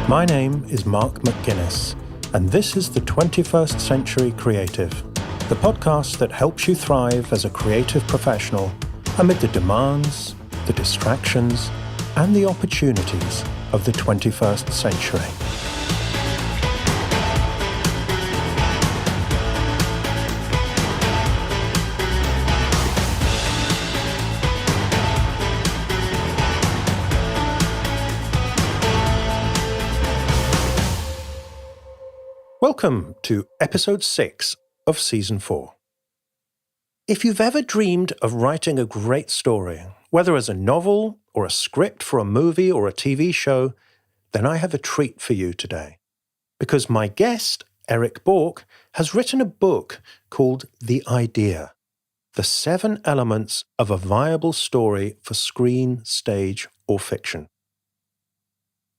My name is Mark McGuinness, and this is the 21st Century Creative, the podcast that helps you thrive as a creative professional amid the demands, the distractions, and the opportunities of the 21st century. Welcome to episode 6 of season 4. If you've ever dreamed of writing a great story, whether as a novel or a script for a movie or a TV show, then I have a treat for you today. Because my guest, Erik Bork, has written a book called The Idea: The 7 Elements of a Viable Story for Screen, Stage, or Fiction.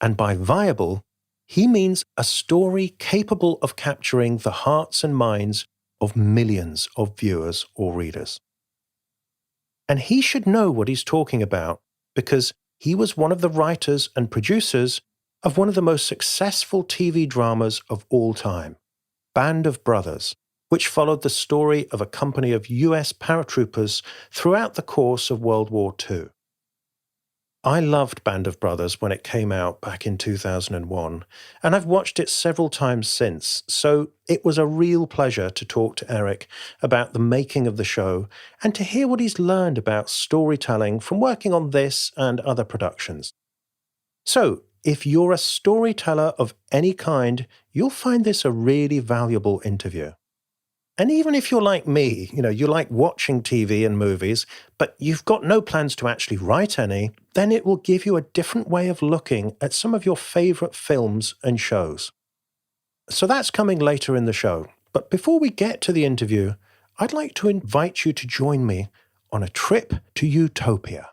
And by viable, he means a story capable of capturing the hearts and minds of millions of viewers or readers. And he should know what he's talking about because he was one of the writers and producers of one of the most successful TV dramas of all time, Band of Brothers, which followed the story of a company of US paratroopers throughout the course of World War II. I loved Band of Brothers when it came out back in 2001, and I've watched it several times since, so it was a real pleasure to talk to Erik about the making of the show and to hear what he's learned about storytelling from working on this and other productions. So, if you're a storyteller of any kind, you'll find this a really valuable interview. And even if you're like me, you like watching TV and movies, but you've got no plans to actually write any, then it will give you a different way of looking at some of your favorite films and shows. So that's coming later in the show. But before we get to the interview, I'd like to invite you to join me on a trip to Utopia.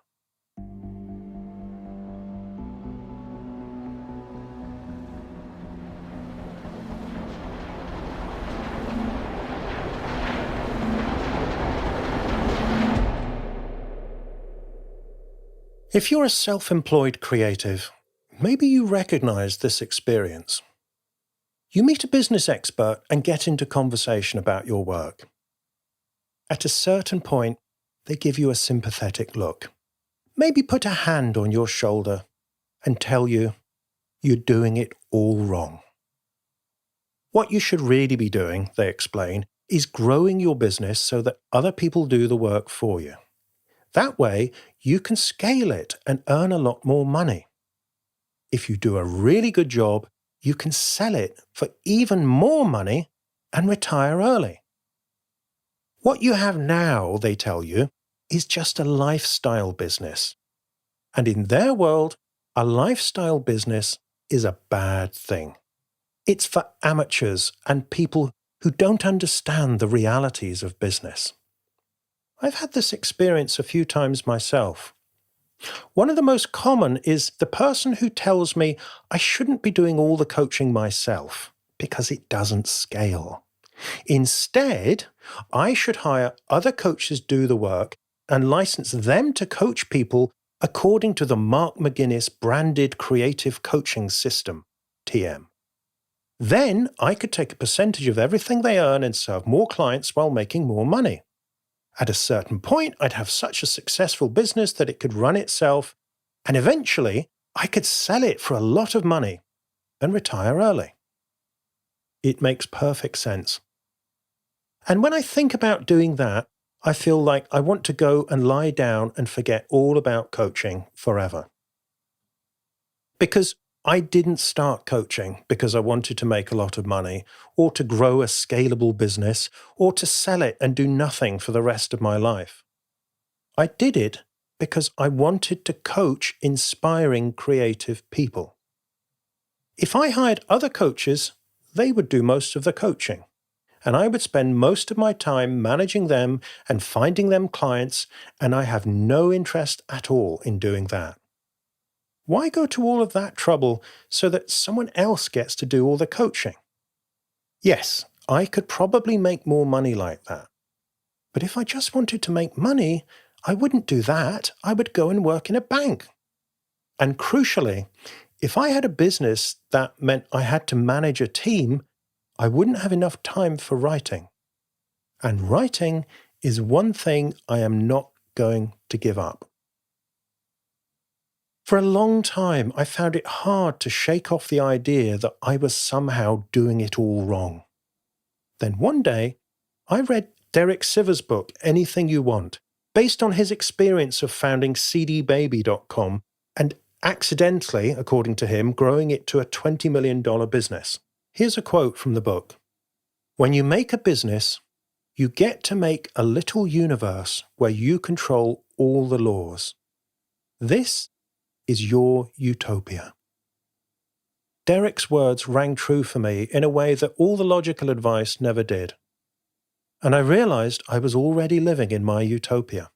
If you're a self-employed creative, maybe you recognize this experience. You meet a business expert and get into conversation about your work. At a certain point, they give you a sympathetic look, maybe put a hand on your shoulder and tell you you're doing it all wrong. What you should really be doing, they explain, is growing your business so that other people do the work for you. That way, you can scale it and earn a lot more money. If you do a really good job, you can sell it for even more money and retire early. What you have now, they tell you, is just a lifestyle business. And in their world, a lifestyle business is a bad thing. It's for amateurs and people who don't understand the realities of business. I've had this experience a few times myself. One of the most common is the person who tells me I shouldn't be doing all the coaching myself because it doesn't scale. Instead, I should hire other coaches do the work and license them to coach people according to the Mark McGuinness branded creative coaching system, TM. Then I could take a percentage of everything they earn and serve more clients while making more money. At a certain point, I'd have such a successful business that it could run itself, and eventually, I could sell it for a lot of money and retire early. It makes perfect sense. And when I think about doing that, I feel like I want to go and lie down and forget all about coaching forever. Because I didn't start coaching because I wanted to make a lot of money, or to grow a scalable business, or to sell it and do nothing for the rest of my life. I did it because I wanted to coach inspiring creative people. If I hired other coaches, they would do most of the coaching, and I would spend most of my time managing them and finding them clients, and I have no interest at all in doing that. Why go to all of that trouble so that someone else gets to do all the coaching? Yes, I could probably make more money like that. But if I just wanted to make money, I wouldn't do that. I would go and work in a bank. And crucially, If I had a business that meant I had to manage a team, I wouldn't have enough time for writing. And writing is one thing I am not going to give up. For a long time, I found it hard to shake off the idea that I was somehow doing it all wrong. Then one day, I read Derek Sivers' book, Anything You Want, based on his experience of founding cdbaby.com and accidentally, according to him, growing it to a $20 million business. Here's a quote from the book. "When you make a business, you get to make a little universe where you control all the laws. This is your utopia." Derek's words rang true for me in a way that all the logical advice never did. And I realized I was already living in my utopia.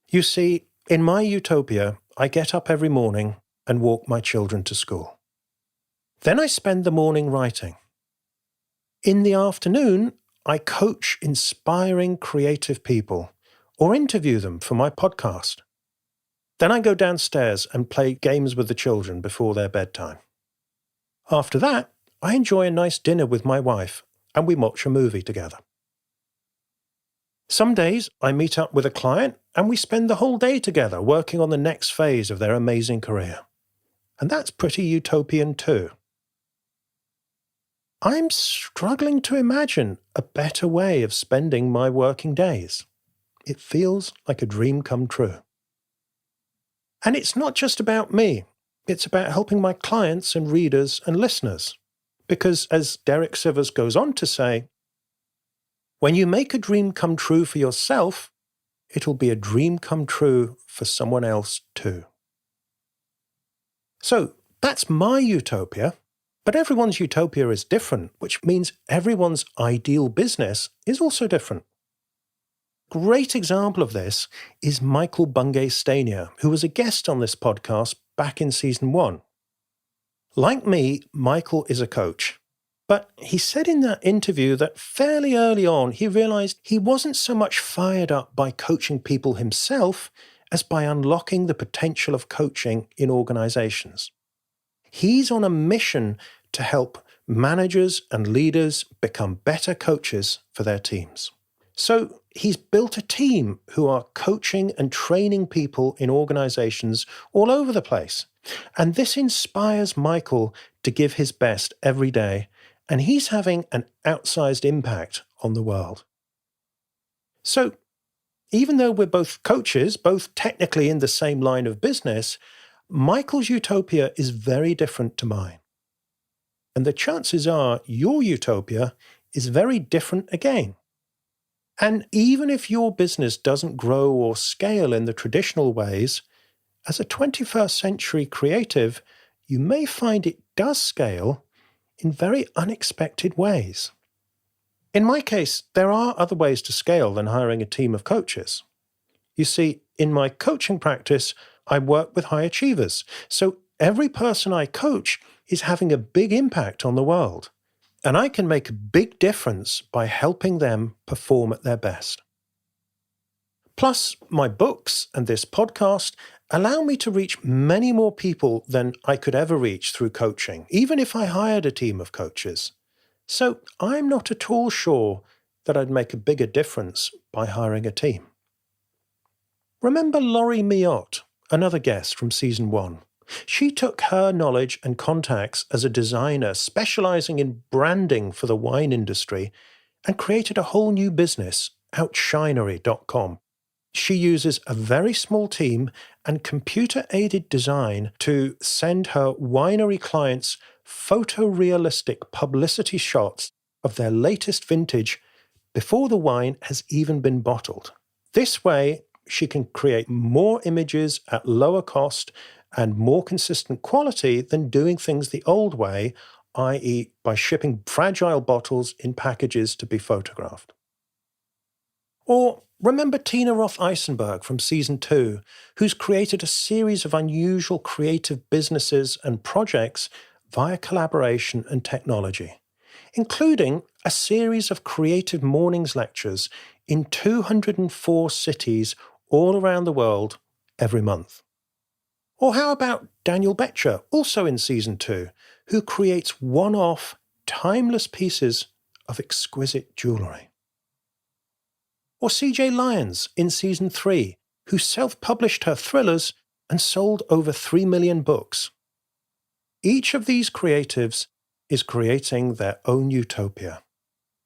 You see, in my utopia, I get up every morning and walk my children to school. Then I spend the morning writing. In the afternoon, I coach inspiring creative people or interview them for my podcast. Then I go downstairs and play games with the children before their bedtime. After that, I enjoy a nice dinner with my wife and we watch a movie together. Some days I meet up with a client and we spend the whole day together working on the next phase of their amazing career. And that's pretty utopian too. I'm struggling to imagine a better way of spending my working days. It feels like a dream come true. And it's not just about me. It's about helping my clients and readers and listeners. Because as Derek Sivers goes on to say, when you make a dream come true for yourself, it'll be a dream come true for someone else too. So that's my utopia, but everyone's utopia is different, which means everyone's ideal business is also different. Great example of this is Michael Bungay-Stanier, who was a guest on this podcast back in season 1. Like me, Michael is a coach. But he said in that interview that fairly early on he realized he wasn't so much fired up by coaching people himself as by unlocking the potential of coaching in organizations. He's on a mission to help managers and leaders become better coaches for their teams. So he's built a team who are coaching and training people in organizations all over the place. And this inspires Michael to give his best every day. And he's having an outsized impact on the world. So, even though we're both coaches, both technically in the same line of business, Michael's utopia is very different to mine. And the chances are your utopia is very different again. And even if your business doesn't grow or scale in the traditional ways, as a 21st century creative, you may find it does scale in very unexpected ways. In my case, there are other ways to scale than hiring a team of coaches. You see, in my coaching practice, I work with high achievers, so every person I coach is having a big impact on the world, and I can make a big difference by helping them perform at their best. Plus, my books and this podcast allow me to reach many more people than I could ever reach through coaching, even if I hired a team of coaches. So I'm not at all sure that I'd make a bigger difference by hiring a team. Remember Laurie Miotte, another guest from season 1? She took her knowledge and contacts as a designer specializing in branding for the wine industry and created a whole new business, Outshinery.com. She uses a very small team and computer-aided design to send her winery clients photorealistic publicity shots of their latest vintage before the wine has even been bottled. This way, she can create more images at lower cost and more consistent quality than doing things the old way, i.e. by shipping fragile bottles in packages to be photographed. Or remember Tina Roth-Eisenberg from season 2, who's created a series of unusual creative businesses and projects via collaboration and technology, including a series of creative mornings lectures in 204 cities all around the world every month. Or how about Daniel Betcher, also in Season 2, who creates one-off, timeless pieces of exquisite jewellery? Or CJ Lyons in Season 3, who self-published her thrillers and sold over 3 million books? Each of these creatives is creating their own utopia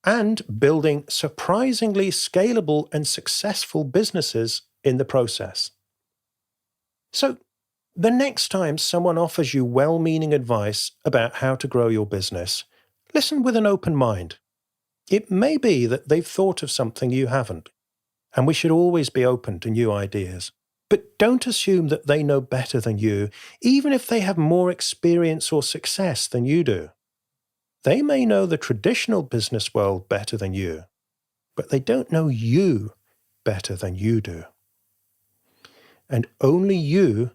and building surprisingly scalable and successful businesses in the process. So, the next time someone offers you well-meaning advice about how to grow your business, listen with an open mind. It may be that they've thought of something you haven't, and we should always be open to new ideas. But don't assume that they know better than you, even if they have more experience or success than you do. They may know the traditional business world better than you, but they don't know you better than you do. And only you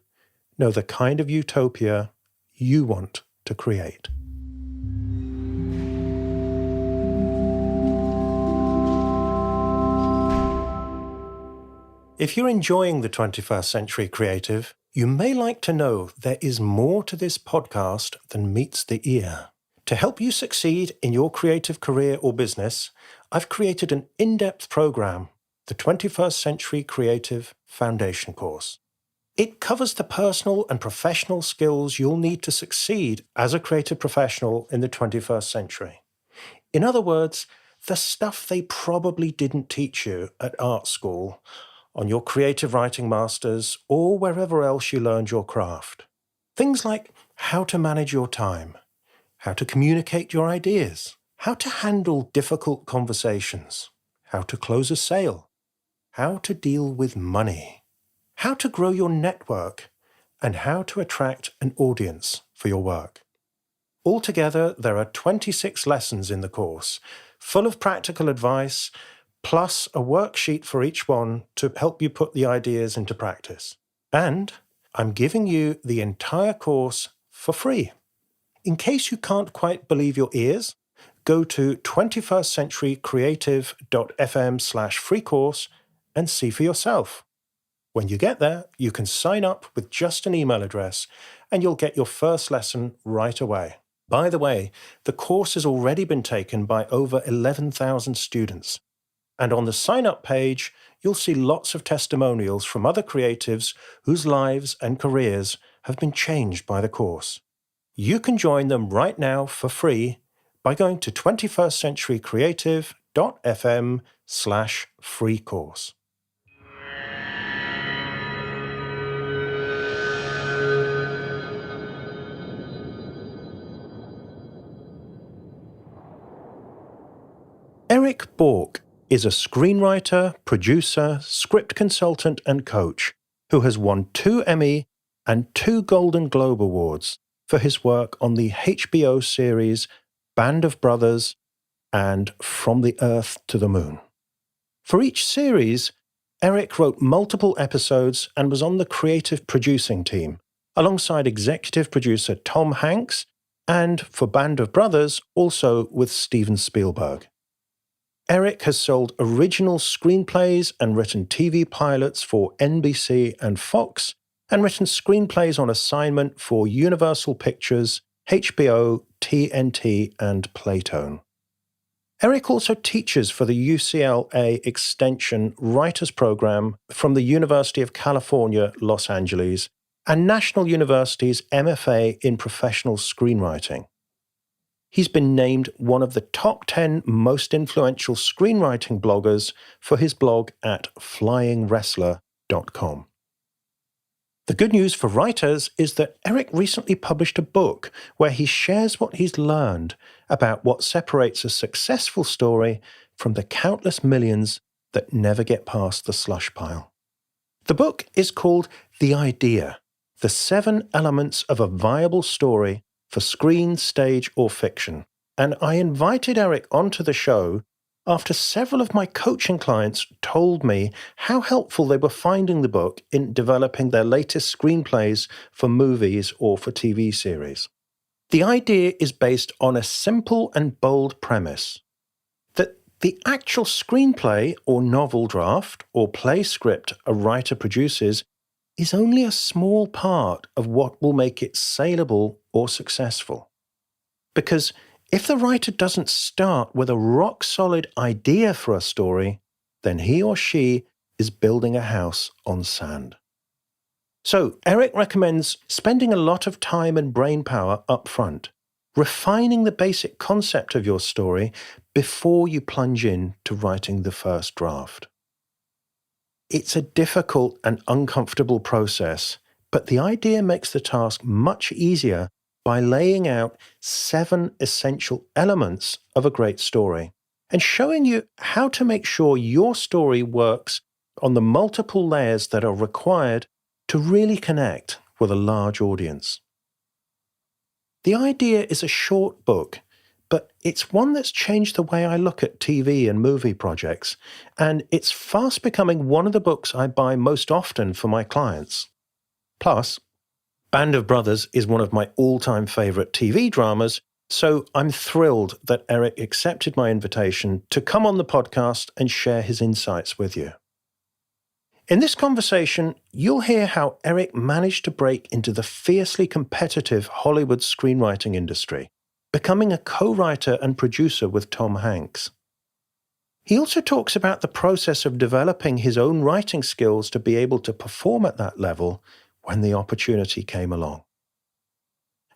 know the kind of utopia you want to create. If you're enjoying the 21st Century Creative, you may like to know there is more to this podcast than meets the ear. To help you succeed in your creative career or business, I've created an in-depth program, the 21st Century Creative Foundation Course. It covers the personal and professional skills you'll need to succeed as a creative professional in the 21st century. In other words, the stuff they probably didn't teach you at art school, on your creative writing masters, or wherever else you learned your craft. Things like how to manage your time, how to communicate your ideas, how to handle difficult conversations, how to close a sale, how to deal with money, how to grow your network, and how to attract an audience for your work. Altogether, there are 26 lessons in the course, full of practical advice, plus a worksheet for each one to help you put the ideas into practice. And I'm giving you the entire course for free. In case you can't quite believe your ears, go to 21stcenturycreative.fm/free course and see for yourself. When you get there, you can sign up with just an email address and you'll get your first lesson right away. By the way, the course has already been taken by over 11,000 students. And on the sign-up page, you'll see lots of testimonials from other creatives whose lives and careers have been changed by the course. You can join them right now for free by going to 21stcenturycreative.fm/free course. Erik Bork is a screenwriter, producer, script consultant and coach who has won 2 Emmy and 2 Golden Globe Awards for his work on the HBO series Band of Brothers and From the Earth to the Moon. For each series, Erik wrote multiple episodes and was on the creative producing team, alongside executive producer Tom Hanks, and for Band of Brothers, also with Steven Spielberg. Erik has sold original screenplays and written TV pilots for NBC and Fox, and written screenplays on assignment for Universal Pictures, HBO, TNT and Playtone. Erik also teaches for the UCLA Extension Writers Program from the University of California, Los Angeles, and National University's MFA in Professional Screenwriting. He's been named one of the top 10 most influential screenwriting bloggers for his blog at flyingwrestler.com. The good news for writers is that Erik recently published a book where he shares what he's learned about what separates a successful story from the countless millions that never get past the slush pile. The book is called The Idea: The 7 Elements of a Viable Story for Screen, Stage or Fiction, and I invited Erik onto the show after several of my coaching clients told me how helpful they were finding the book in developing their latest screenplays for movies or for TV series. The idea is based on a simple and bold premise that the actual screenplay or novel draft or play script a writer produces is only a small part of what will make it saleable or successful. Because if the writer doesn't start with a rock-solid idea for a story, then he or she is building a house on sand. So Erik recommends spending a lot of time and brainpower up front, refining the basic concept of your story before you plunge in to writing the first draft. It's a difficult and uncomfortable process, but the idea makes the task much easier by laying out 7 essential elements of a great story and showing you how to make sure your story works on the multiple layers that are required to really connect with a large audience. The idea is a short book, but it's one that's changed the way I look at TV and movie projects, and it's fast becoming one of the books I buy most often for my clients. Plus, Band of Brothers is one of my all-time favorite TV dramas, so I'm thrilled that Erik accepted my invitation to come on the podcast and share his insights with you. In this conversation, you'll hear how Erik managed to break into the fiercely competitive Hollywood screenwriting industry, becoming a co-writer and producer with Tom Hanks. He also talks about the process of developing his own writing skills to be able to perform at that level when the opportunity came along.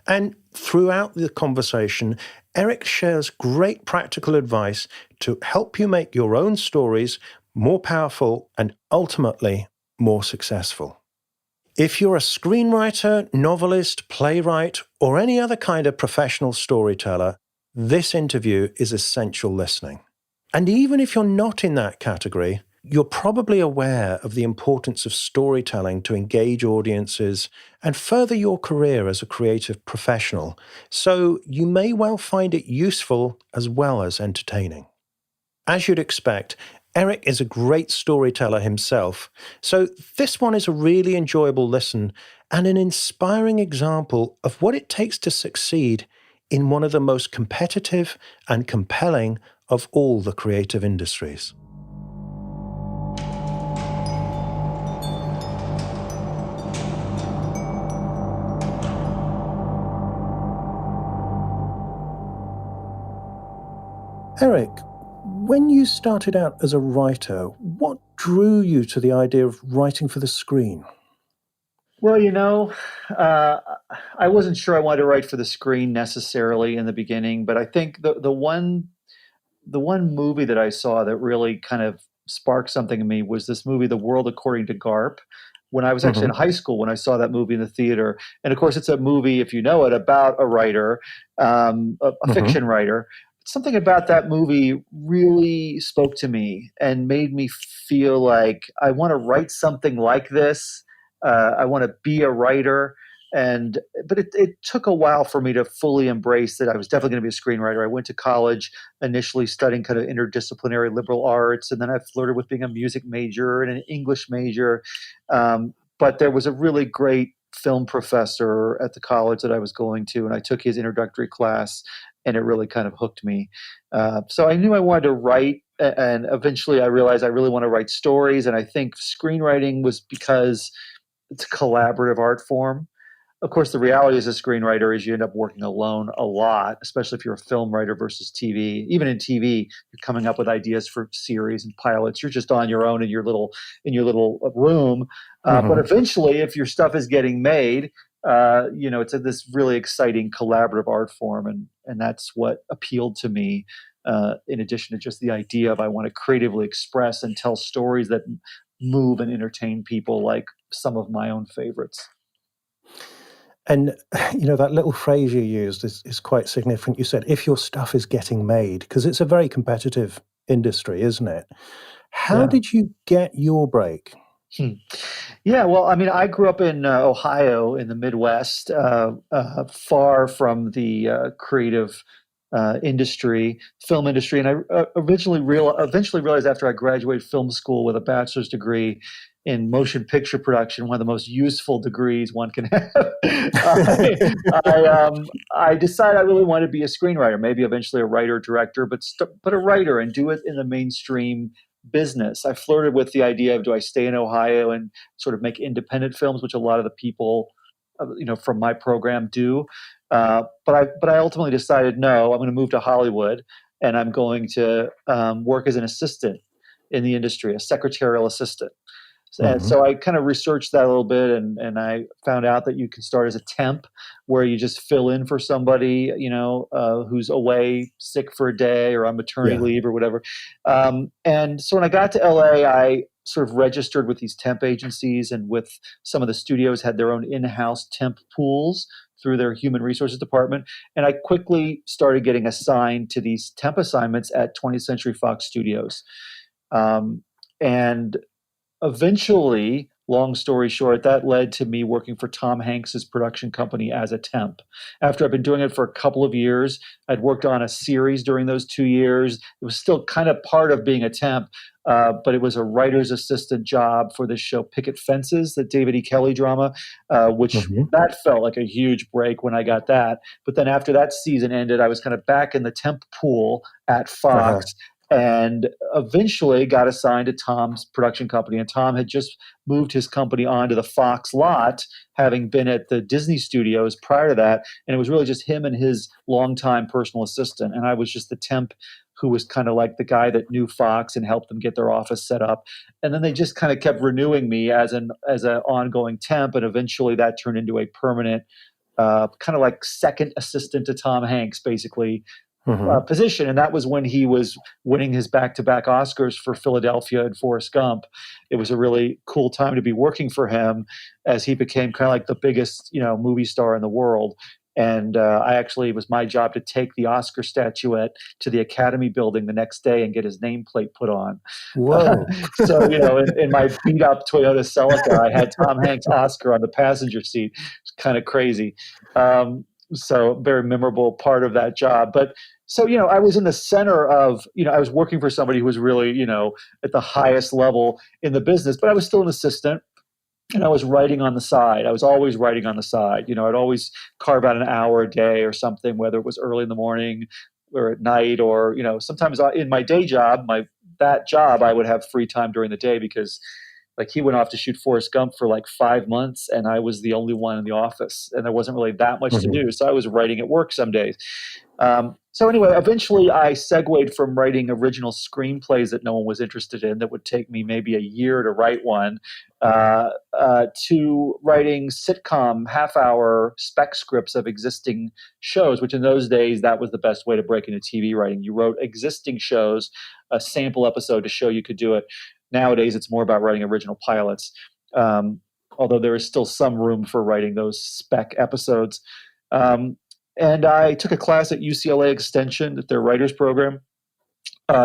And throughout the conversation, Erik shares great practical advice to help you make your own stories more powerful and ultimately more successful. If you're a screenwriter, novelist, playwright, or any other kind of professional storyteller, this interview is essential listening. And even if you're not in that category, you're probably aware of the importance of storytelling to engage audiences and further your career as a creative professional, so you may well find it useful as well as entertaining. As you'd expect, Erik is a great storyteller himself, so this one is a really enjoyable listen and an inspiring example of what it takes to succeed in one of the most competitive and compelling of all the creative industries. Erik, when you started out as a writer, what drew you to the idea of writing for the screen? Well, I wasn't sure I wanted to write for the screen necessarily in the beginning, but I think the one movie that I saw that really kind of sparked something in me was this movie, The World According to Garp. When I was actually in high school, when I saw that movie in the theater, and of course, it's a movie, if you know it, about a writer, a fiction writer. Something about that movie really spoke to me and made me feel like I want to write something like this. I want to be a writer. But it took a while for me to fully embrace that I was definitely going to be a screenwriter. I went to college initially studying kind of interdisciplinary liberal arts, and then I flirted with being a music major and an English major. But there was a really great film professor at the college that I was going to, and I took his introductory class, and it really kind of hooked me. So I knew I wanted to write, and eventually I realized I really want to write stories, and I think screenwriting was because it's a collaborative art form. Of course, the reality as a screenwriter is you end up working alone a lot, especially if you're a film writer versus TV. Even in TV, you're coming up with ideas for series and pilots. You're just on your own in your little room. But eventually, if your stuff is getting made, it's this really exciting collaborative art form, and that's what appealed to me. In addition to just the idea of I want to creatively express and tell stories that move and entertain people, like some of my own favorites. And, that little phrase you used is quite significant. You said, if your stuff is getting made, because it's a very competitive industry, isn't it? How did you get your break? Yeah, well, I mean, I grew up in Ohio in the Midwest, far from the creative film industry, and I eventually realized after I graduated film school with a bachelor's degree in motion picture production, one of the most useful degrees one can have. I decided I really wanted to be a screenwriter, maybe eventually a writer director, but a writer, and do it in the mainstream business. I flirted with the idea of, do I stay in Ohio and sort of make independent films, which a lot of the people, from my program do. But I ultimately decided, no, I'm going to move to Hollywood, and I'm going to work as an assistant in the industry, a secretarial assistant. And Mm-hmm. so I kind of researched that a little bit, and I found out that you can start as a temp, where you just fill in for somebody, who's away sick for a day or on maternity Yeah. leave or whatever. And so when I got to LA, I sort of registered with these temp agencies, and with some of the studios had their own in-house temp pools through their human resources department. And I quickly started getting assigned to these temp assignments at 20th Century Fox Studios. And eventually, long story short, that led to me working for Tom Hanks's production company as a temp. After I'd been doing it for a couple of years, I'd worked on a series during those 2 years. It was still kind of part of being a temp, but it was a writer's assistant job for this show Picket Fences, the David E. Kelly drama, which Mm-hmm. that felt like a huge break when I got that. But then after that season ended, I was kind of back in the temp pool at Uh-huh. Fox, and eventually got assigned to Tom's production company. And Tom had just moved his company onto the Fox lot, having been at the Disney studios prior to that. And it was really just him and his longtime personal assistant. And I was just the temp who was kind of like the guy that knew Fox and helped them get their office set up. And then they just kind of kept renewing me as an ongoing temp. And eventually that turned into a permanent, kind of like second assistant to Tom Hanks, basically, Mm-hmm. position. And that was when he was winning his back-to-back Oscars for Philadelphia and Forrest Gump. It was a really cool time to be working for him, as he became kind of like the biggest, movie star in the world. And it was my job to take the Oscar statuette to the Academy building the next day and get his nameplate put on. Whoa. So, in my beat up Toyota Celica, I had Tom Hanks' Oscar on the passenger seat. It's kind of crazy. So very memorable part of that job. But so, I was in the center of, I was working for somebody who was really, at the highest level in the business, but I was still an assistant. And I was writing on the side. I was always writing on the side. I'd always carve out an hour a day or something, whether it was early in the morning or at night, or, sometimes in my day job, that job, I would have free time during the day, because like he went off to shoot Forrest Gump for like 5 months, and I was the only one in the office, and there wasn't really that much to Mm-hmm. do. So I was writing at work some days. So anyway, eventually I segued from writing original screenplays that no one was interested in, that would take me maybe a year to write one, to writing sitcom half-hour spec scripts of existing shows, which in those days, that was the best way to break into TV writing. You wrote existing shows, a sample episode to show you could do it. Nowadays, it's more about writing original pilots, although there is still some room for writing those spec episodes. And I took a class at UCLA Extension at their writers program,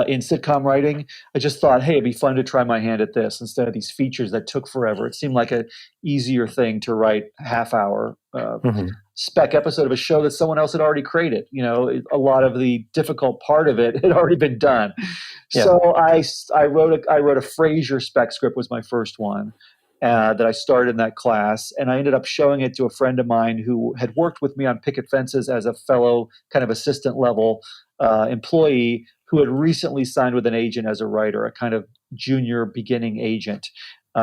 in sitcom writing. I just thought, hey, it'd be fun to try my hand at this instead of these features that took forever. It seemed like a easier thing to write half-hour Mm-hmm. spec episode of a show that someone else had already created. A lot of the difficult part of it had already been done. Yeah. So I wrote a Frasier spec script, was my first one. That I started in that class, and I ended up showing it to a friend of mine who had worked with me on Picket Fences as a fellow kind of assistant level employee, who had recently signed with an agent as a writer, a kind of junior beginning agent,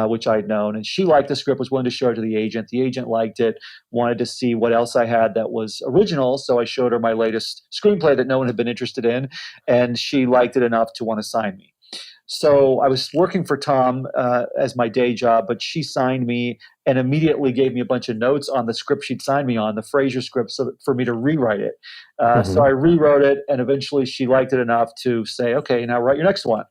which I'd known. And she liked the script, was willing to show it to the agent. The agent liked it, wanted to see what else I had that was original. So I showed her my latest screenplay that no one had been interested in, and she liked it enough to want to sign me. So I was working for Tom as my day job, but she signed me and immediately gave me a bunch of notes on the script she'd signed me on, the Frasier script, so for me to rewrite it. So Mm-hmm. I rewrote it, and eventually she liked it enough to say, okay, now write your next one.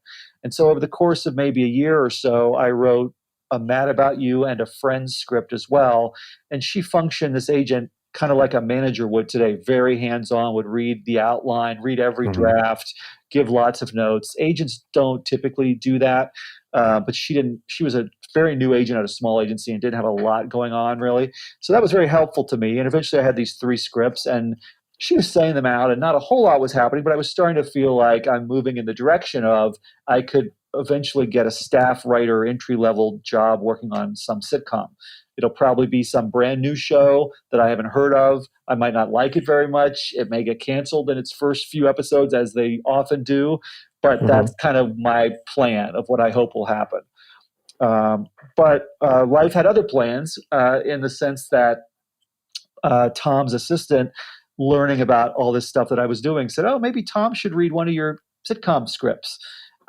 And so over the course of maybe a year or so, I wrote a Mad About You and a Friends script as well. And she functioned, this agent, kind of like a manager would today, very hands-on, would read the outline, read every Mm-hmm. draft, give lots of notes. Agents don't typically do that, but she didn't. She was a very new agent at a small agency and didn't have a lot going on really. So that was very helpful to me. And eventually, I had these 3 scripts, and she was saying them out, and not a whole lot was happening. But I was starting to feel like I'm moving in the direction of, I could eventually get a staff writer entry level job working on some sitcom. It'll probably be some brand new show that I haven't heard of. I might not like it very much. It may get canceled in its first few episodes, as they often do. but that's kind of my plan of what I hope will happen. But life had other plans in the sense that Tom's assistant, learning about all this stuff that I was doing, said, "Oh, maybe Tom should read one of your sitcom scripts."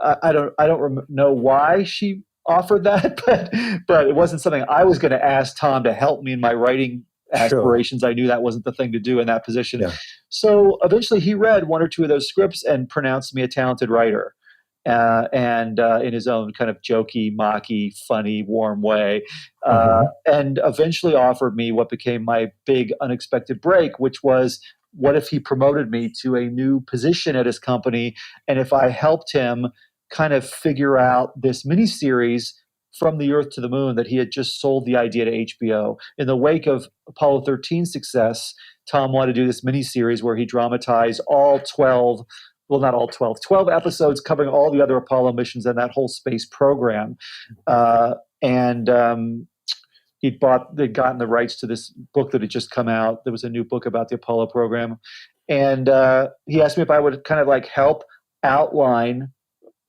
I don't know why she offered that, but it wasn't something I was going to ask Tom to help me in my writing aspirations. Sure. I knew that wasn't the thing to do in that position. Yeah. So eventually, he read one or two of those scripts and pronounced me a talented writer. And in his own kind of jokey, mocky, funny, warm way, and eventually offered me what became my big unexpected break, which was, what if he promoted me to a new position at his company, and if I helped him kind of figure out this miniseries from the Earth to the Moon that he had just sold the idea to HBO. In the wake of Apollo 13's success, Tom wanted to do this miniseries where he dramatized all 12, well, not all 12, 12 episodes covering all the other Apollo missions and that whole space program. And they'd gotten the rights to this book that had just come out. There was a new book about the Apollo program. And he asked me if I would kind of like help outline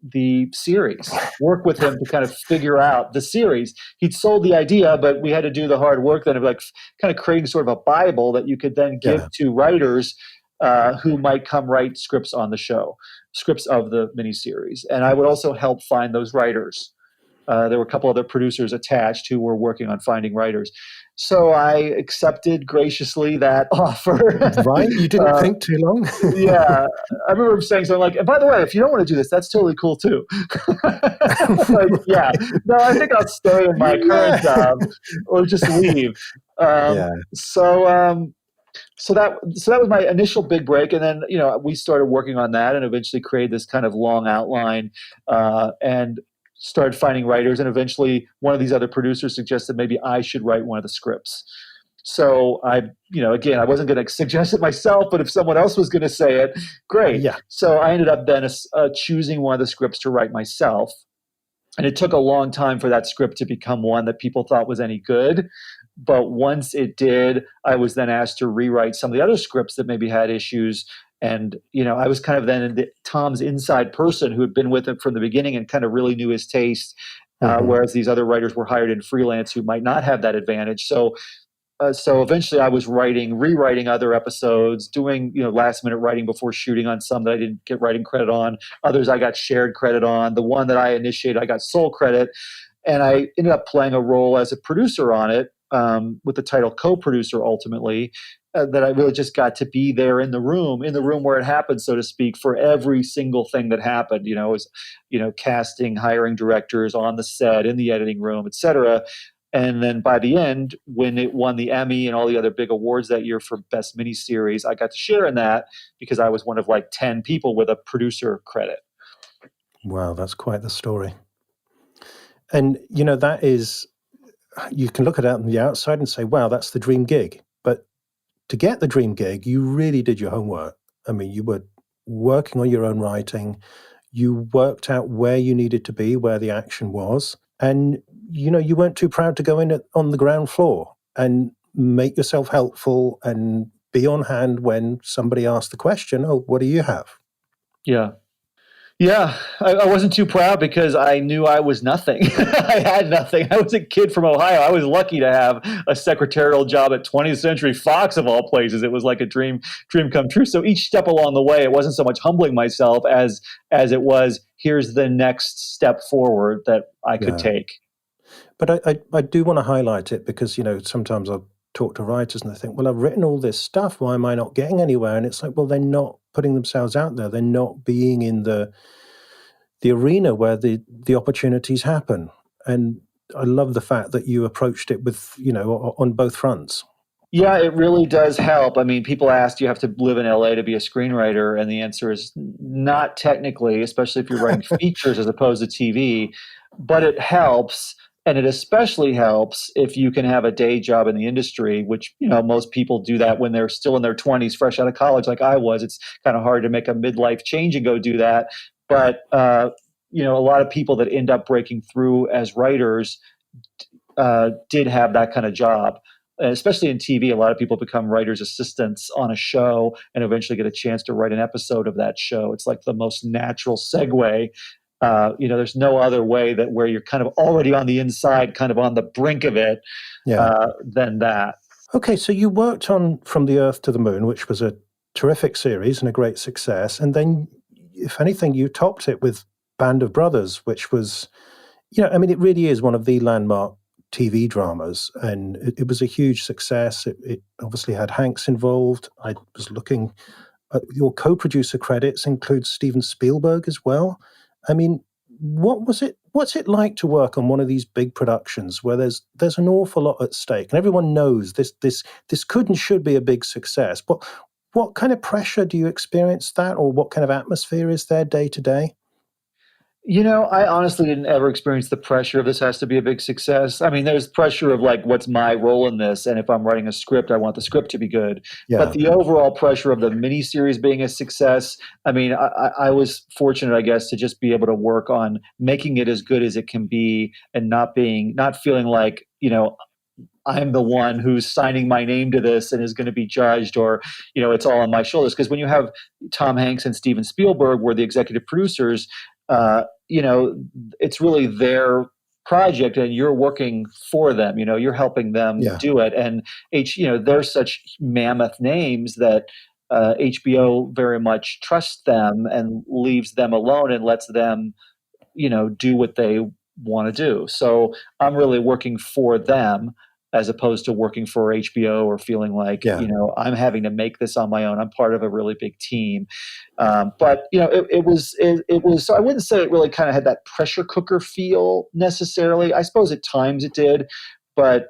the series, work with him to kind of figure out the series. He'd sold the idea, but we had to do the hard work then of like kind of creating sort of a Bible that you could then give to writers who might come write scripts on the show, scripts of the miniseries. And I would also help find those writers. There were a couple other producers attached who were working on finding writers. So I accepted graciously that offer. Right? You didn't think too long? Yeah. I remember him saying something like, and by the way, if you don't want to do this, that's totally cool too. Like, yeah. No, I think I'll stay in my current job or just leave. So that was my initial big break, and then we started working on that, and eventually created this kind of long outline, and started finding writers, and eventually one of these other producers suggested maybe I should write one of the scripts. So again, I wasn't going to suggest it myself, but if someone else was going to say it, great. Yeah. So I ended up then choosing one of the scripts to write myself. And it took a long time for that script to become one that people thought was any good. But once it did, I was then asked to rewrite some of the other scripts that maybe had issues. And, I was kind of then Tom's inside person who had been with him from the beginning and kind of really knew his taste, whereas these other writers were hired in freelance who might not have that advantage. So eventually I was rewriting other episodes, doing, last minute writing before shooting on some that I didn't get writing credit on. Others I got shared credit on. The one that I initiated, I got sole credit. And I ended up playing a role as a producer on it, with the title co-producer ultimately, that I really just got to be there in the room where it happened, so to speak, for every single thing that happened. It was, casting, hiring directors on the set, in the editing room, etc. And then by the end, when it won the Emmy and all the other big awards that year for Best Miniseries, I got to share in that because I was one of like 10 people with a producer credit. Wow, that's quite the story. And, that is, you can look at it on the outside and say, wow, that's the dream gig. But to get the dream gig, you really did your homework. I mean, you were working on your own writing. You worked out where you needed to be, where the action was. And, you weren't too proud to go in on the ground floor and make yourself helpful and be on hand when somebody asked the question, oh, what do you have? Yeah. Yeah, I wasn't too proud because I knew I was nothing. I had nothing. I was a kid from Ohio. I was lucky to have a secretarial job at 20th Century Fox, of all places. It was like a dream come true. So each step along the way, it wasn't so much humbling myself as it was, here's the next step forward that I could take. But I do want to highlight it because, sometimes I'll talk to writers and they think, well, I've written all this stuff. Why am I not getting anywhere? And it's like, well, they're not putting themselves out there. They're not being in the arena where the opportunities happen. And I love the fact that you approached it with, on both fronts. Yeah, it really does help. I mean, people ask, do you have to live in LA to be a screenwriter? And the answer is not technically, especially if you're writing features as opposed to TV, but it helps. And it especially helps if you can have a day job in the industry, which, most people do that when they're still in their 20s, fresh out of college, like I was. It's kind of hard to make a midlife change and go do that. But, a lot of people that end up breaking through as writers did have that kind of job. especially in TV, a lot of people become writers' assistants on a show and eventually get a chance to write an episode of that show. It's like the most natural segue. There's no other way that where you're kind of already on the inside, kind of on the brink of it, than that. Okay, so you worked on From the Earth to the Moon, which was a terrific series and a great success. And then, if anything, you topped it with Band of Brothers, which was, it really is one of the landmark TV dramas. And it was a huge success. It obviously had Hanks involved. I was looking at your co-producer credits include Steven Spielberg as well. I mean, what's it like to work on one of these big productions where there's an awful lot at stake and everyone knows this could and should be a big success? What kind of pressure do you experience that, or what kind of atmosphere is there day to day? I honestly didn't ever experience the pressure of this has to be a big success. I mean, there's pressure of like, what's my role in this? And if I'm writing a script, I want the script to be good. Yeah. But the overall pressure of the miniseries being a success, I mean, I was fortunate, I guess, to just be able to work on making it as good as it can be and not feeling like, I'm the one who's signing my name to this and is going to be judged, or, it's all on my shoulders. Because when you have Tom Hanks and Steven Spielberg were the executive producers, it's really their project and you're working for them, you're helping them do it. And they're such mammoth names that HBO very much trusts them and leaves them alone and lets them, do what they want to do. So I'm really working for them as opposed to working for HBO or feeling like, I'm having to make this on my own. I'm part of a really big team. But it was, so I wouldn't say it really kind of had that pressure cooker feel necessarily. I suppose at times it did, but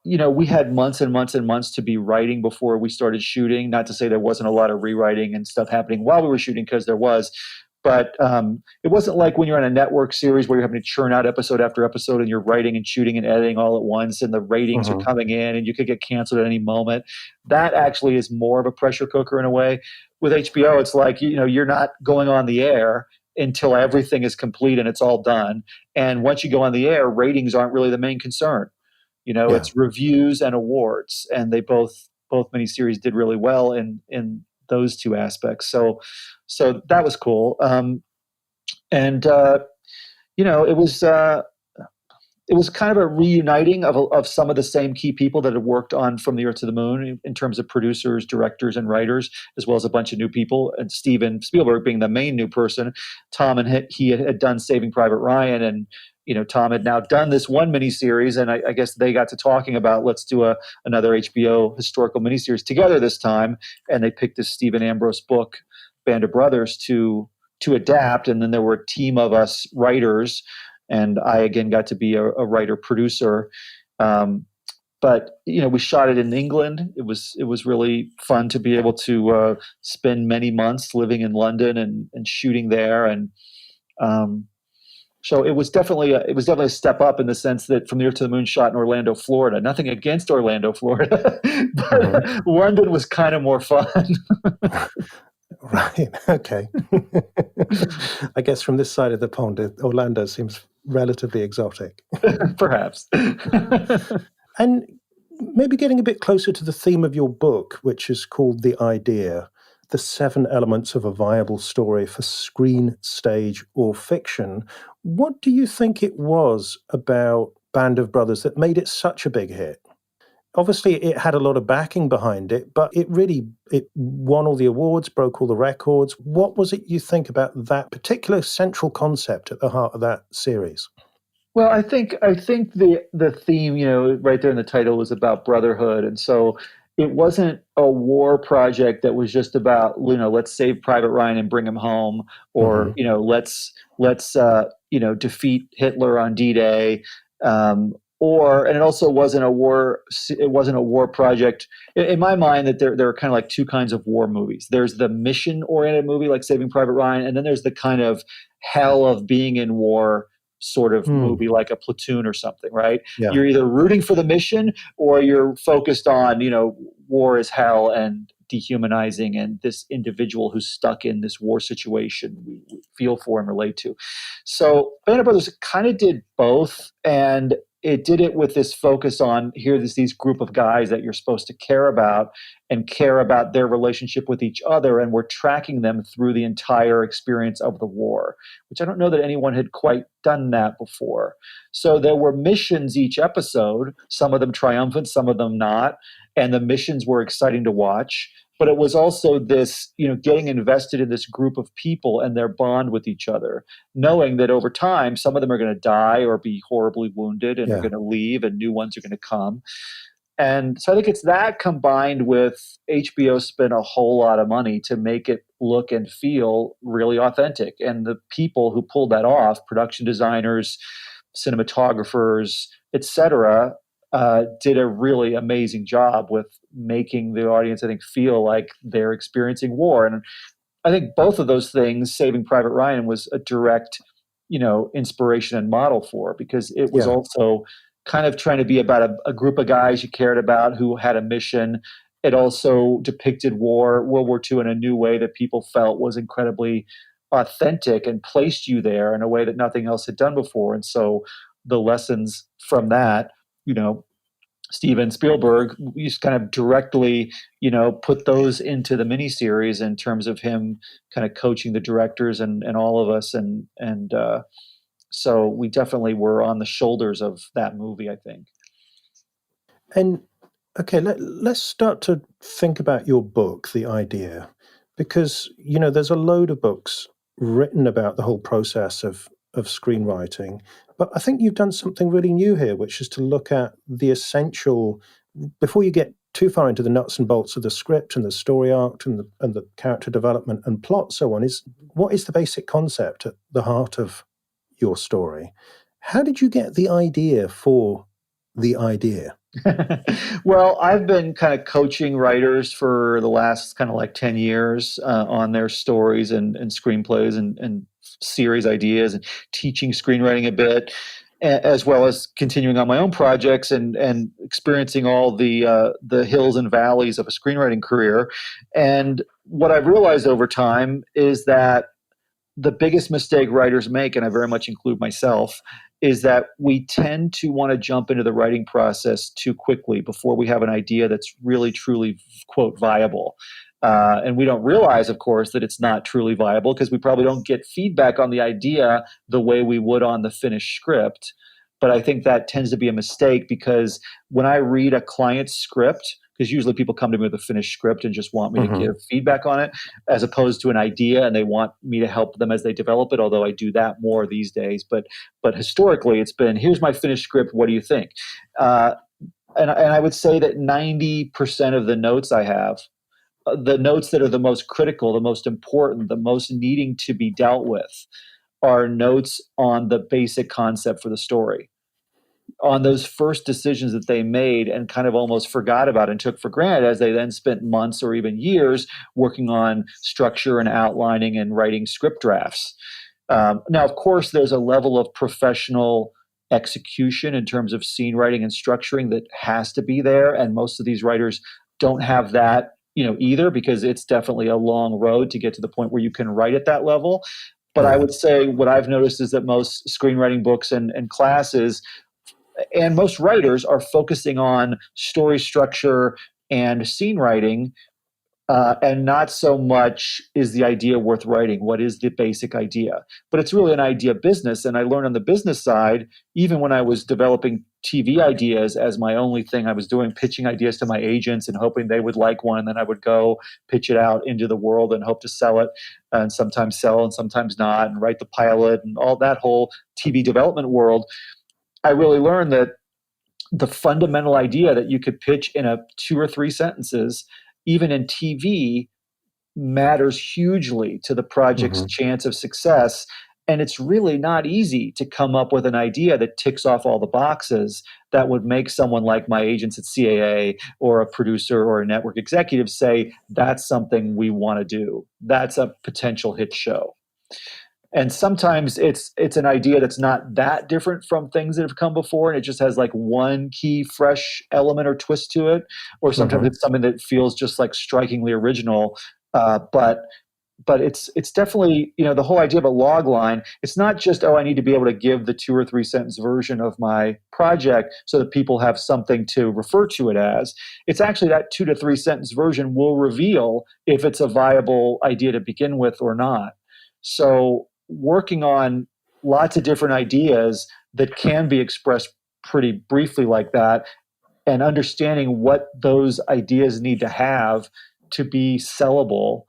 we had months and months and months to be writing before we started shooting. Not to say there wasn't a lot of rewriting and stuff happening while we were shooting, because there was. But it wasn't like when you're on a network series where you're having to churn out episode after episode and you're writing and shooting and editing all at once and the ratings are coming in and you could get canceled at any moment. That actually is more of a pressure cooker in a way. With HBO, it's like, you're not going on the air until everything is complete and it's all done. And once you go on the air, ratings aren't really the main concern. It's reviews and awards. And they both miniseries did really well in those two aspects. So that was cool. It was kind of a reuniting of some of the same key people that had worked on From the Earth to the Moon in terms of producers, directors, and writers, as well as a bunch of new people. And Steven Spielberg being the main new person. Tom and he had done Saving Private Ryan, and Tom had now done this one miniseries, and I guess they got to talking about, let's do another HBO historical miniseries together this time, and they picked this Stephen Ambrose book, Band of Brothers, to adapt. And then there were a team of us writers, and I again got to be a writer producer. But we shot it in England. It was really fun to be able to spend many months living in London and shooting there. And so it was definitely a step up in the sense that From the Earth to the Moon shot in Orlando, Florida. Nothing against Orlando, Florida, but London was kind of more fun. Right. Okay. I guess from this side of the pond, Orlando seems relatively exotic. Perhaps. And maybe getting a bit closer to the theme of your book, which is called The Idea, the 7 elements of a viable story for screen, stage, or fiction. What do you think it was about Band of Brothers that made it such a big hit? Obviously, it had a lot of backing behind it, but it won all the awards, broke all the records. What was it you think about that particular central concept at the heart of that series? Well, I think the theme, right there in the title, was about brotherhood, and so it wasn't a war project that was just about, let's save Private Ryan and bring him home, or let's defeat Hitler on D-Day. And it also wasn't a war. It wasn't a war project in my mind. That there are kind of like two kinds of war movies. There's the mission-oriented movie like Saving Private Ryan, and then there's the kind of hell of being in war sort of movie like a Platoon or something. Right? Yeah. You're either rooting for the mission or you're focused on war is hell and dehumanizing, and this individual who's stuck in this war situation we feel for and relate to. So Band of Brothers kind of did both, and it did it with this focus on here's these group of guys that you're supposed to care about and care about their relationship with each other, and we're tracking them through the entire experience of the war, which I don't know that anyone had quite done that before. So there were missions each episode, some of them triumphant, some of them not, and the missions were exciting to watch. But it was also this, getting invested in this group of people and their bond with each other, knowing that over time, some of them are going to die or be horribly wounded and are going to leave, and new ones are going to come. And so I think it's that combined with HBO spent a whole lot of money to make it look and feel really authentic. And the people who pulled that off, production designers, cinematographers, etc., did a really amazing job with making the audience, I think, feel like they're experiencing war. And I think both of those things, Saving Private Ryan was a direct, inspiration and model for, because it was also kind of trying to be about a group of guys you cared about who had a mission. It also depicted World War II in a new way that people felt was incredibly authentic and placed you there in a way that nothing else had done before. And so the lessons from that, Steven Spielberg used kind of directly, put those into the miniseries in terms of him kind of coaching the directors and all of us. And so we definitely were on the shoulders of that movie, I think. And okay, let's start to think about your book, The Idea, because, there's a load of books written about the whole process of screenwriting. But I think you've done something really new here, which is to look at the essential, before you get too far into the nuts and bolts of the script and the story arc and the character development and plot, so on, is what is the basic concept at the heart of your story? How did you get the idea for The Idea? Well, I've been kind of coaching writers for the last kind of like 10 years on their stories and screenplays and series ideas, and teaching screenwriting a bit, as well as continuing on my own projects and experiencing all the hills and valleys of a screenwriting career. And what I've realized over time is that the biggest mistake writers make, and I very much include myself, is that we tend to want to jump into the writing process too quickly before we have an idea that's really, truly, quote, viable. And we don't realize, of course, that it's not truly viable because we probably don't get feedback on the idea the way we would on the finished script. But I think that tends to be a mistake, because when I read a client's script, because usually people come to me with a finished script and just want me to give feedback on it, as opposed to an idea, and they want me to help them as they develop it, although I do that more these days. But historically, it's been, here's my finished script, what do you think? And I would say that 90% of the notes I have, the notes that are the most critical, the most important, the most needing to be dealt with, are notes on the basic concept for the story, on those first decisions that they made and kind of almost forgot about and took for granted, as they then spent months or even years working on structure and outlining and writing script drafts. Now, of course, there's a level of professional execution in terms of scene writing and structuring that has to be there, and most of these writers don't have that, either, because it's definitely a long road to get to the point where you can write at that level. But I would say what I've noticed is that most screenwriting books and classes and most writers are focusing on story structure and scene writing, and not so much is the idea worth writing. What is the basic idea? But it's really an idea business. And I learned on the business side, even when I was developing TV ideas as my only thing I was doing, pitching ideas to my agents and hoping they would like one. And then I would go pitch it out into the world and hope to sell it, and sometimes sell and sometimes not, and write the pilot and all that whole TV development world. I really learned that the fundamental idea that you could pitch in a 2 or 3 sentences, even in TV, matters hugely to the project's chance of success. And it's really not easy to come up with an idea that ticks off all the boxes that would make someone like my agents at CAA or a producer or a network executive say, that's something we want to do. That's a potential hit show. And sometimes it's an idea that's not that different from things that have come before, and it just has like one key fresh element or twist to it. Or sometimes it's something that feels just like strikingly original. But but it's definitely, the whole idea of a log line. It's not just, oh, I need to be able to give the 2 or 3 sentence version of my project so that people have something to refer to it as. It's actually that 2 to 3 sentence version will reveal if it's a viable idea to begin with or not. So working on lots of different ideas that can be expressed pretty briefly like that, and understanding what those ideas need to have to be sellable,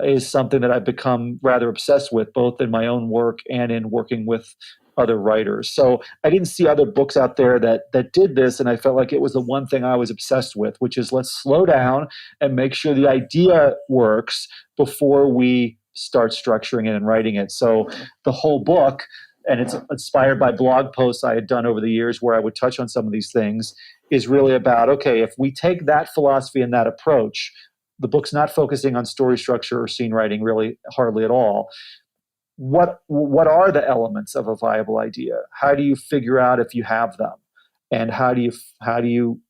is something that I've become rather obsessed with, both in my own work and in working with other writers. So I didn't see other books out there that did this, and I felt like it was the one thing I was obsessed with, which is let's slow down and make sure the idea works before we start structuring it and writing it. So the whole book, and it's inspired by blog posts I had done over the years where I would touch on some of these things, is really about, okay, if we take that philosophy and that approach, the book's not focusing on story structure or scene writing really hardly at all. What are the elements of a viable idea? How do you figure out if you have them, and how do you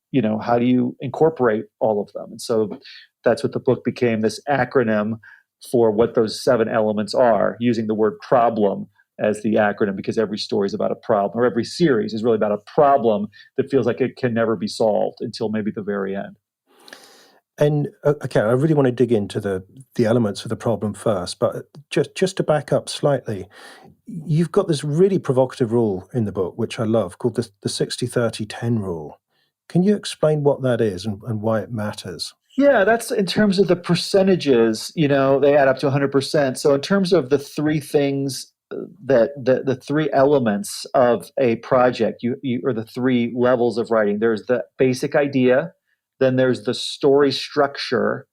incorporate all of them? And so that's what the book became, this acronym for what those 7 elements are, using the word problem as the acronym, because every story is about a problem, or every series is really about a problem that feels like it can never be solved until maybe the very end. And okay, I really want to dig into the elements of the problem first, but just to back up slightly, you've got this really provocative rule in the book, which I love, called the 60-30-10 rule. Can you explain what that is and why it matters? Yeah, that's in terms of the percentages, they add up to 100%. So in terms of the 3 things that the 3 elements of a project, or the 3 levels of writing, there's the basic idea, then there's the story structure,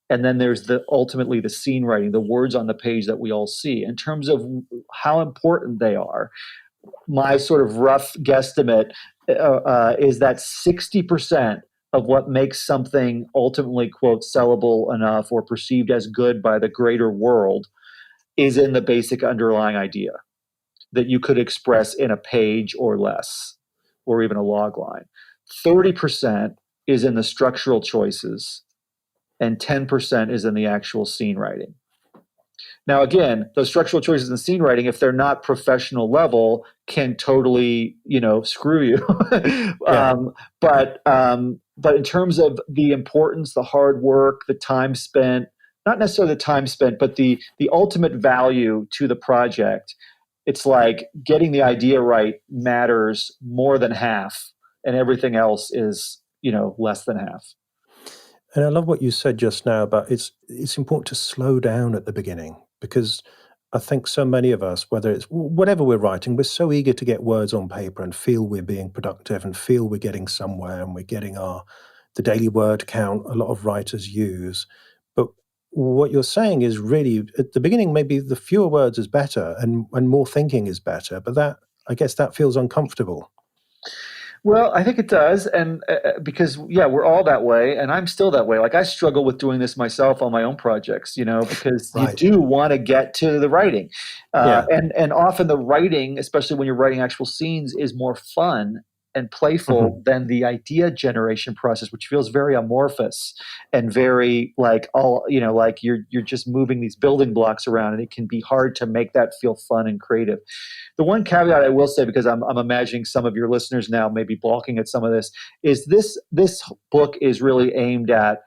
and then there's ultimately the scene writing, the words on the page that we all see. In terms of how important they are, my sort of rough guesstimate is that 60% of what makes something ultimately, quote, sellable enough or perceived as good by the greater world is in the basic underlying idea that you could express in a page or less, or even a log line. 30% is in the structural choices, and 10% is in the actual scene writing. Now, again, those structural choices in scene writing, if they're not professional level, can totally, screw you. Yeah. But in terms of the importance, the hard work, the time spent, not necessarily the time spent, but the ultimate value to the project, it's like getting the idea right matters more than half, and everything else is, less than half. And I love what you said just now about it's important to slow down at the beginning, because I think so many of us, whether it's whatever we're writing, we're so eager to get words on paper and feel we're being productive and feel we're getting somewhere and we're getting the daily word count a lot of writers use. But what you're saying is really at the beginning, maybe the fewer words is better and more thinking is better. But I guess that feels uncomfortable. Well, I think it does, and because we're all that way, and I'm still that way. Like I struggle with doing this myself on my own projects, because you Right. do want to get to the writing, Yeah. and often the writing, especially when you're writing actual scenes, is more fun and playful Mhm. than the idea generation process, which feels very amorphous and very like like you're just moving these building blocks around, and it can be hard to make that feel fun and creative. The one caveat I will say, because I'm imagining some of your listeners now may be balking at some of this, is this book is really aimed at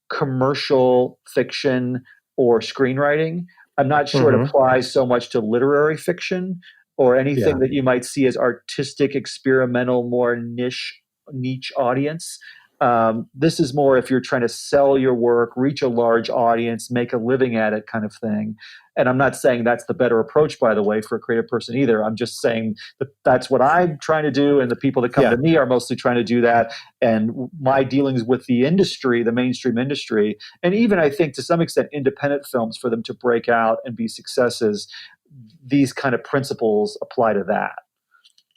commercial fiction or screenwriting. I'm not sure it Mhm. applies so much to literary fiction or anything Yeah. that you might see as artistic, experimental, more niche audience. This is more if you're trying to sell your work, reach a large audience, make a living at it, kind of thing. And I'm not saying that's the better approach, by the way, for a creative person either. I'm just saying that that's what I'm trying to do, and the people that come Yeah. to me are mostly trying to do that. And my dealings with the industry, the mainstream industry, and even I think to some extent independent films, for them to break out and be successes, these kind of principles apply to that.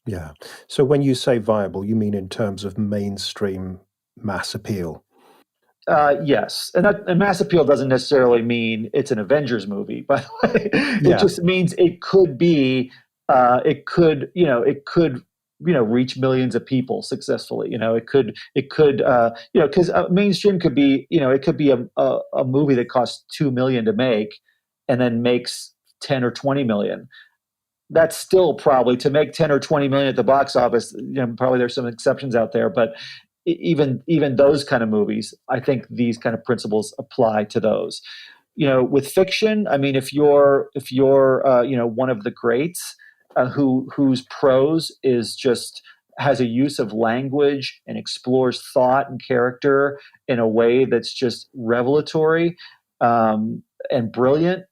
Yeah. So when you say viable, you mean in terms of mainstream mass appeal? Yes, and mass appeal doesn't necessarily mean it's an Avengers movie. By the way, it Yeah. just means it could be, it could reach millions of people successfully. Because mainstream could be, it could be a movie that costs 2 million to make and then makes 10 or 20 million. That's still probably, to make 10 or 20 million at the box office, probably there's some exceptions out there, but even those kind of movies, I think these kind of principles apply to those. With fiction, I mean, if you're one of the greats, whose prose is just has a use of language and explores thought and character in a way that's just revelatory, and brilliant,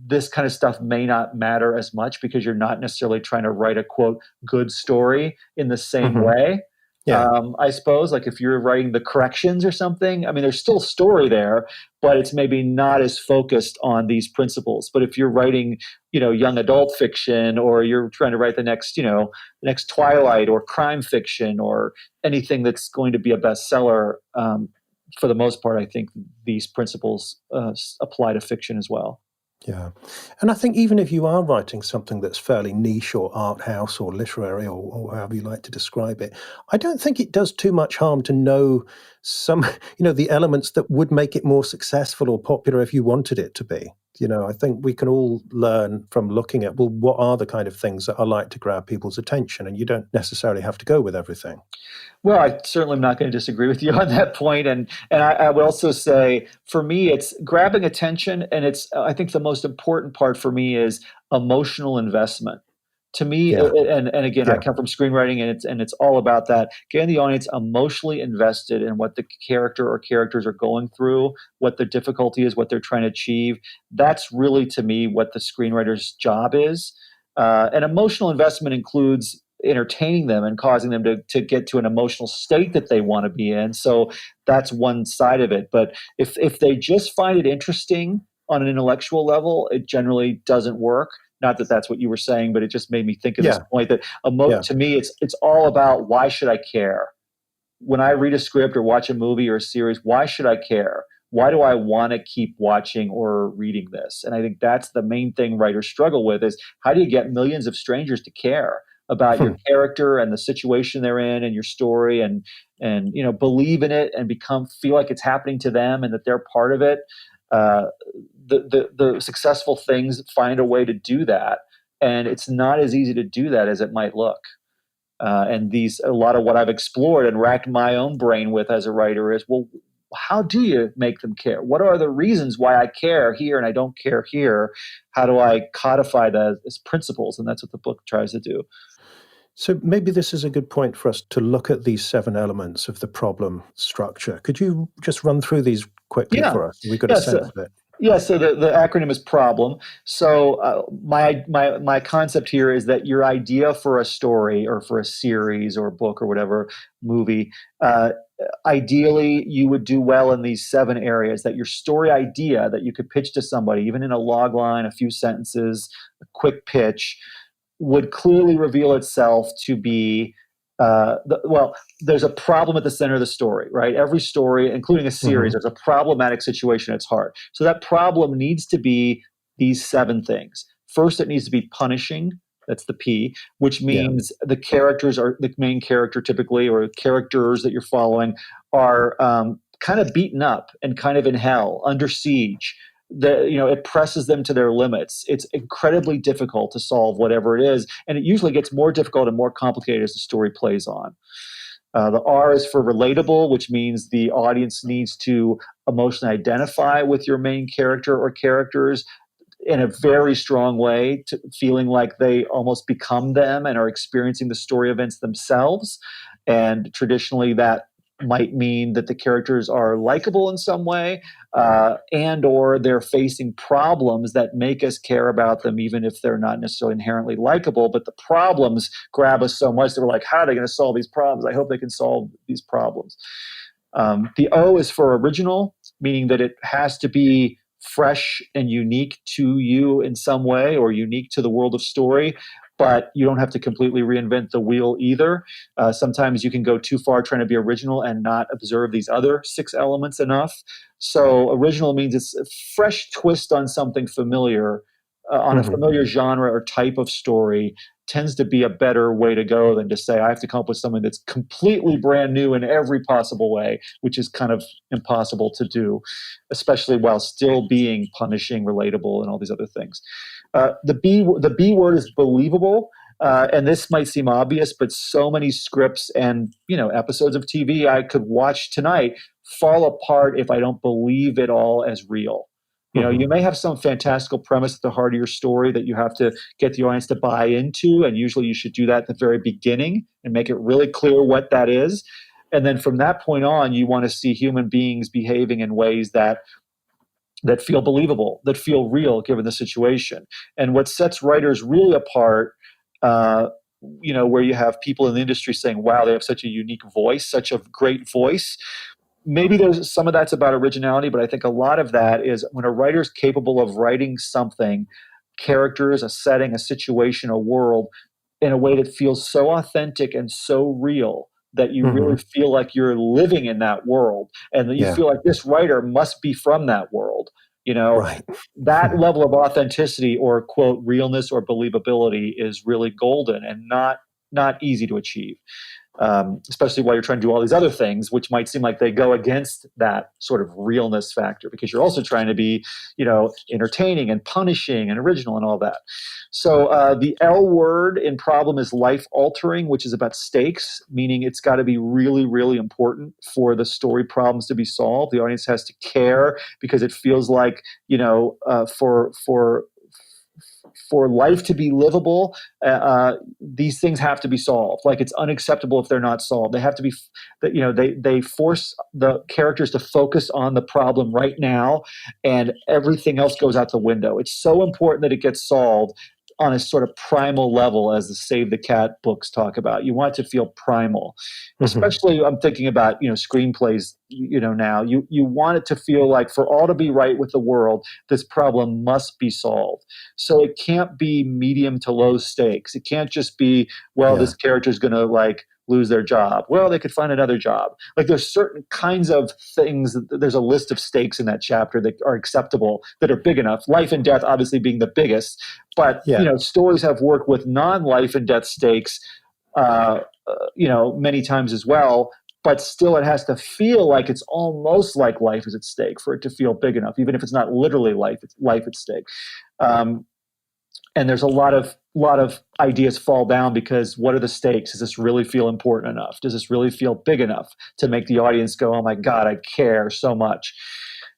this kind of stuff may not matter as much because you're not necessarily trying to write a quote good story in the same Hmm. way. Yeah. I suppose, like if you're writing the corrections or something, I mean, there's still story there, but it's maybe not as focused on these principles. But if you're writing, young adult fiction, or you're trying to write the next Twilight or crime fiction or anything that's going to be a bestseller, for the most part, I think these principles apply to fiction as well. Yeah. And I think even if you are writing something that's fairly niche or art house or literary or however you like to describe it, I don't think it does too much harm to know some, the elements that would make it more successful or popular if you wanted it to be. I think we can all learn from looking at, well, what are the kind of things that are like to grab people's attention? And you don't necessarily have to go with everything. Well, I certainly am not going to disagree with you on that point, and I would also say, for me, it's grabbing attention, and it's, I think the most important part for me is emotional investment. To me, Yeah. and again, I Yeah. come from screenwriting, and it's all about that, getting the audience emotionally invested in what the character or characters are going through, what the difficulty is, what they're trying to achieve. That's really, to me, what the screenwriter's job is. And emotional investment includes entertaining them and causing them to get to an emotional state that they want to be in. So that's one side of it. But if they just find it interesting on an intellectual level, it generally doesn't work. Not that that's what you were saying, but it just made me think of this Yeah. point that Yeah. to me, it's all about, why should I care? When I read a script or watch a movie or a series, why should I care? Why do I want to keep watching or reading this? And I think that's the main thing writers struggle with, is how do you get millions of strangers to care about your Hmm. character and the situation they're in and your story, and believe in it and feel like it's happening to them and that they're part of it. Uh, the successful things find a way to do that, and it's not as easy to do that as it might look. And a lot of what I've explored and racked my own brain with as a writer is, well, how do you make them care? What are the reasons why I care here and I don't care here? How do I codify that as principles? And that's what the book tries to do. So maybe this is a good point for us to look at these 7 elements of the problem structure. Could you just run through these quickly Yeah. for us? We got a Yes. sense of it. Yeah, so the acronym is problem. So my concept here is that your idea for a story or for a series or a book or whatever, movie, ideally you would do well in these 7 areas. That your story idea that you could pitch to somebody, even in a log line, a few sentences, a quick pitch, would clearly reveal itself to be, well, there's a problem at the center of the story, right? Every story, including a series, Hmm. there's a problematic situation at its heart. So that problem needs to be these 7 things. First, it needs to be punishing. That's the P, which Yeah. means the main character typically, or characters that you're following, are kind of beaten up and kind of in hell, under siege. It presses them to their limits. It's incredibly difficult to solve whatever it is, and it usually gets more difficult and more complicated as the story plays on. The R is for relatable, which means the audience needs to emotionally identify with your main character or characters in a very strong way, feeling like they almost become them and are experiencing the story events themselves. And traditionally, that might mean that the characters are likable in some way, and or they're facing problems that make us care about them, even if they're not necessarily inherently likable. But the problems grab us so much that we're like, how are they going to solve these problems? I hope they can solve these problems. The O is for original, meaning that it has to be fresh and unique to you in some way, or unique to the world of story, but you don't have to completely reinvent the wheel either. Sometimes you can go too far trying to be original and not observe these other 6 elements enough. So original means it's a fresh twist on something familiar, on a Hmm. familiar genre or type of story, tends to be a better way to go than to say, I have to come up with something that's completely brand new in every possible way, which is kind of impossible to do, especially while still being punishing, relatable, and all these other things. The B word is believable. And this might seem obvious, but so many scripts and episodes of TV I could watch tonight fall apart if I don't believe it all as real. You may have some fantastical premise at the heart of your story that you have to get the audience to buy into, and usually you should do that at the very beginning and make it really clear what that is. And then from that point on, you want to see human beings behaving in ways that feel believable, that feel real given the situation. And what sets writers really apart, where you have people in the industry saying, wow, they have such a unique voice, such a great voice. Maybe there's some of that's about originality, but I think a lot of that is when a writer's capable of writing something, characters, a setting, a situation, a world, in a way that feels so authentic and so real that you really feel like you're living in that world, and that you feel like this writer must be from that world. Right. That level of authenticity or quote realness or believability is really golden and not easy to achieve. Especially while you're trying to do all these other things, which might seem like they go against that sort of realness factor, because you're also trying to be, entertaining and punishing and original and all that. So the L word in problem is life altering, which is about stakes, meaning it's got to be really, really important for the story problems to be solved. The audience has to care because it feels like, for life to be livable, these things have to be solved. Like, it's unacceptable if they're not solved. They have to be, they force the characters to focus on the problem right now, and everything else goes out the window. It's so important that it gets solved on a sort of primal level, as the Save the Cat books talk about. You want it to feel primal, especially I'm thinking about, screenplays, now you want it to feel like, for all to be right with the world, this problem must be solved. So it can't be medium to low stakes. It can't just be, this character's going to lose their job. Well, they could find another job. Like, there's certain kinds of things. There's a list of stakes in that chapter that are acceptable, that are big enough. Life and death obviously being the biggest, but stories have worked with non-life and death stakes, many times as well. But still, it has to feel like it's almost like life is at stake for it to feel big enough, even if it's not literally life at stake. And there's a lot of ideas fall down because, what are the stakes? Does this really feel important enough? Does this really feel big enough to make the audience go, oh my God, I care so much?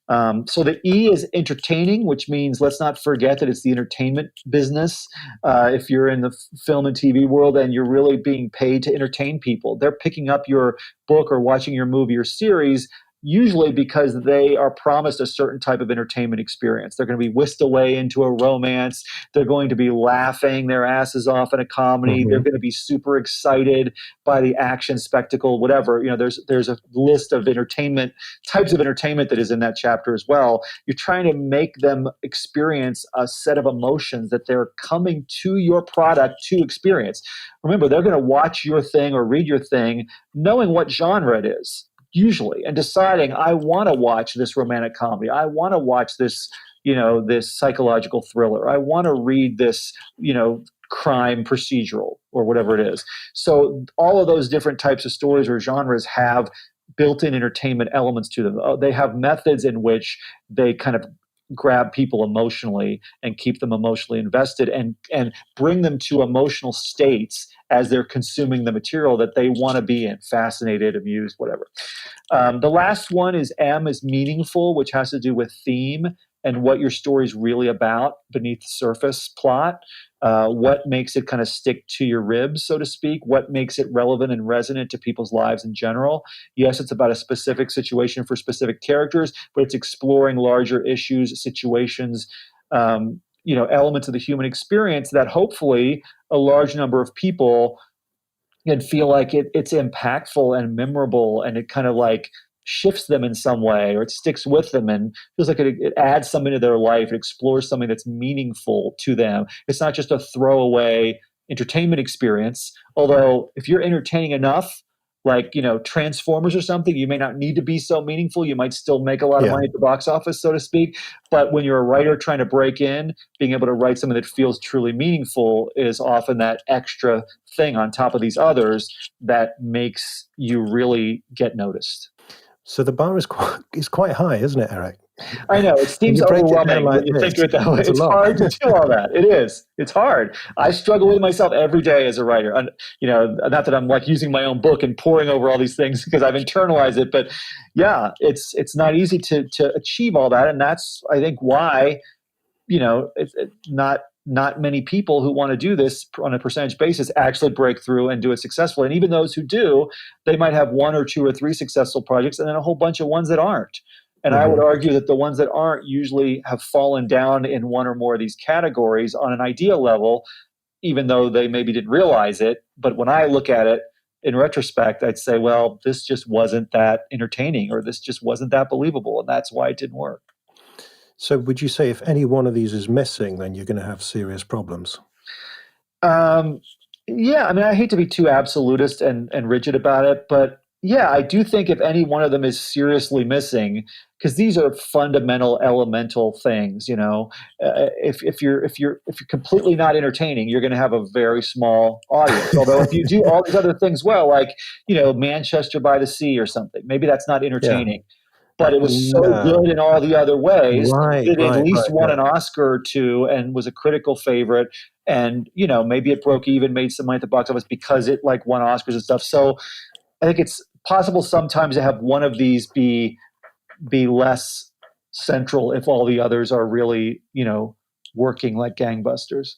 So the E is entertaining, which means let's not forget that it's the entertainment business. If you're in the film and TV world and you're really being paid to entertain people, they're picking up your book or watching your movie or series usually because they are promised a certain type of entertainment experience. They're going to be whisked away into a romance. They're going to be laughing their asses off in a comedy. They're going to be super excited by the action spectacle, whatever. There's a list of types of entertainment that is in that chapter as well. You're trying to make them experience a set of emotions that they're coming to your product to experience. Remember, they're going to watch your thing or read your thing knowing what genre it is, usually, and deciding, I want to watch this romantic comedy. I want to watch this, this psychological thriller. I want to read this, crime procedural or whatever it is. So all of those different types of stories or genres have built-in entertainment elements to them. They have methods in which they kind of grab people emotionally and keep them emotionally invested and bring them to emotional states as they're consuming the material that they want to be in, fascinated, amused, whatever. The last one is M, is meaningful, which has to do with theme and what your story is really about beneath the surface plot. What makes it kind of stick to your ribs, so to speak? What makes it relevant and resonant to people's lives in general? Yes, it's about a specific situation for specific characters, but it's exploring larger issues, situations, elements of the human experience that hopefully a large number of people can feel like it's impactful and memorable, and it kind of shifts them in some way, or it sticks with them and feels like it adds something to their life. It explores something that's meaningful to them. It's not just a throwaway entertainment experience. Although if you're entertaining enough like, Transformers or something, you may not need to be so meaningful. You might still make a lot of Yeah. money at the box office, so to speak. But when you're a writer trying to break in, being able to write something that feels truly meaningful is often that extra thing on top of these others that makes you really get noticed. So the bar is quite high, isn't it, Eric? I know it When seems you break it down overwhelming like when you this, think of it that way. it's a It's lot. hard to do all that. It is. It's hard. I struggle with myself every day as a writer. And, not that I'm like using my own book and poring over all these things because I've internalized it, but yeah, it's not easy to achieve all that, and that's I think why it's not many people who want to do this on a percentage basis actually break through and do it successfully. And even those who do, they might have one or two or three successful projects and then a whole bunch of ones that aren't. And I would Mhm. argue that the ones that aren't usually have fallen down in one or more of these categories on an idea level, even though they maybe didn't realize it. But when I look at it in retrospect, I'd say, well, this just wasn't that entertaining, or this just wasn't that believable. And that's why it didn't work. So would you say if any one of these is missing, then you're going to have serious problems? Um, yeah, I mean, I hate to be too absolutist and rigid about it, but yeah, I do think if any one of them is seriously missing, because these are fundamental, elemental things, if you're completely not entertaining, you're going to have a very small audience. Although if you do all these other things well, like Manchester by the Sea or something, maybe that's not Yeah. entertaining, but it was so No. good in all the other ways Right, that it at right, least right, won right. an Oscar or two and was a critical favorite. And maybe it broke even, made some money at the box office because it like won Oscars and stuff. So I think it's possible sometimes to have one of these be less central if all the others are really working like gangbusters.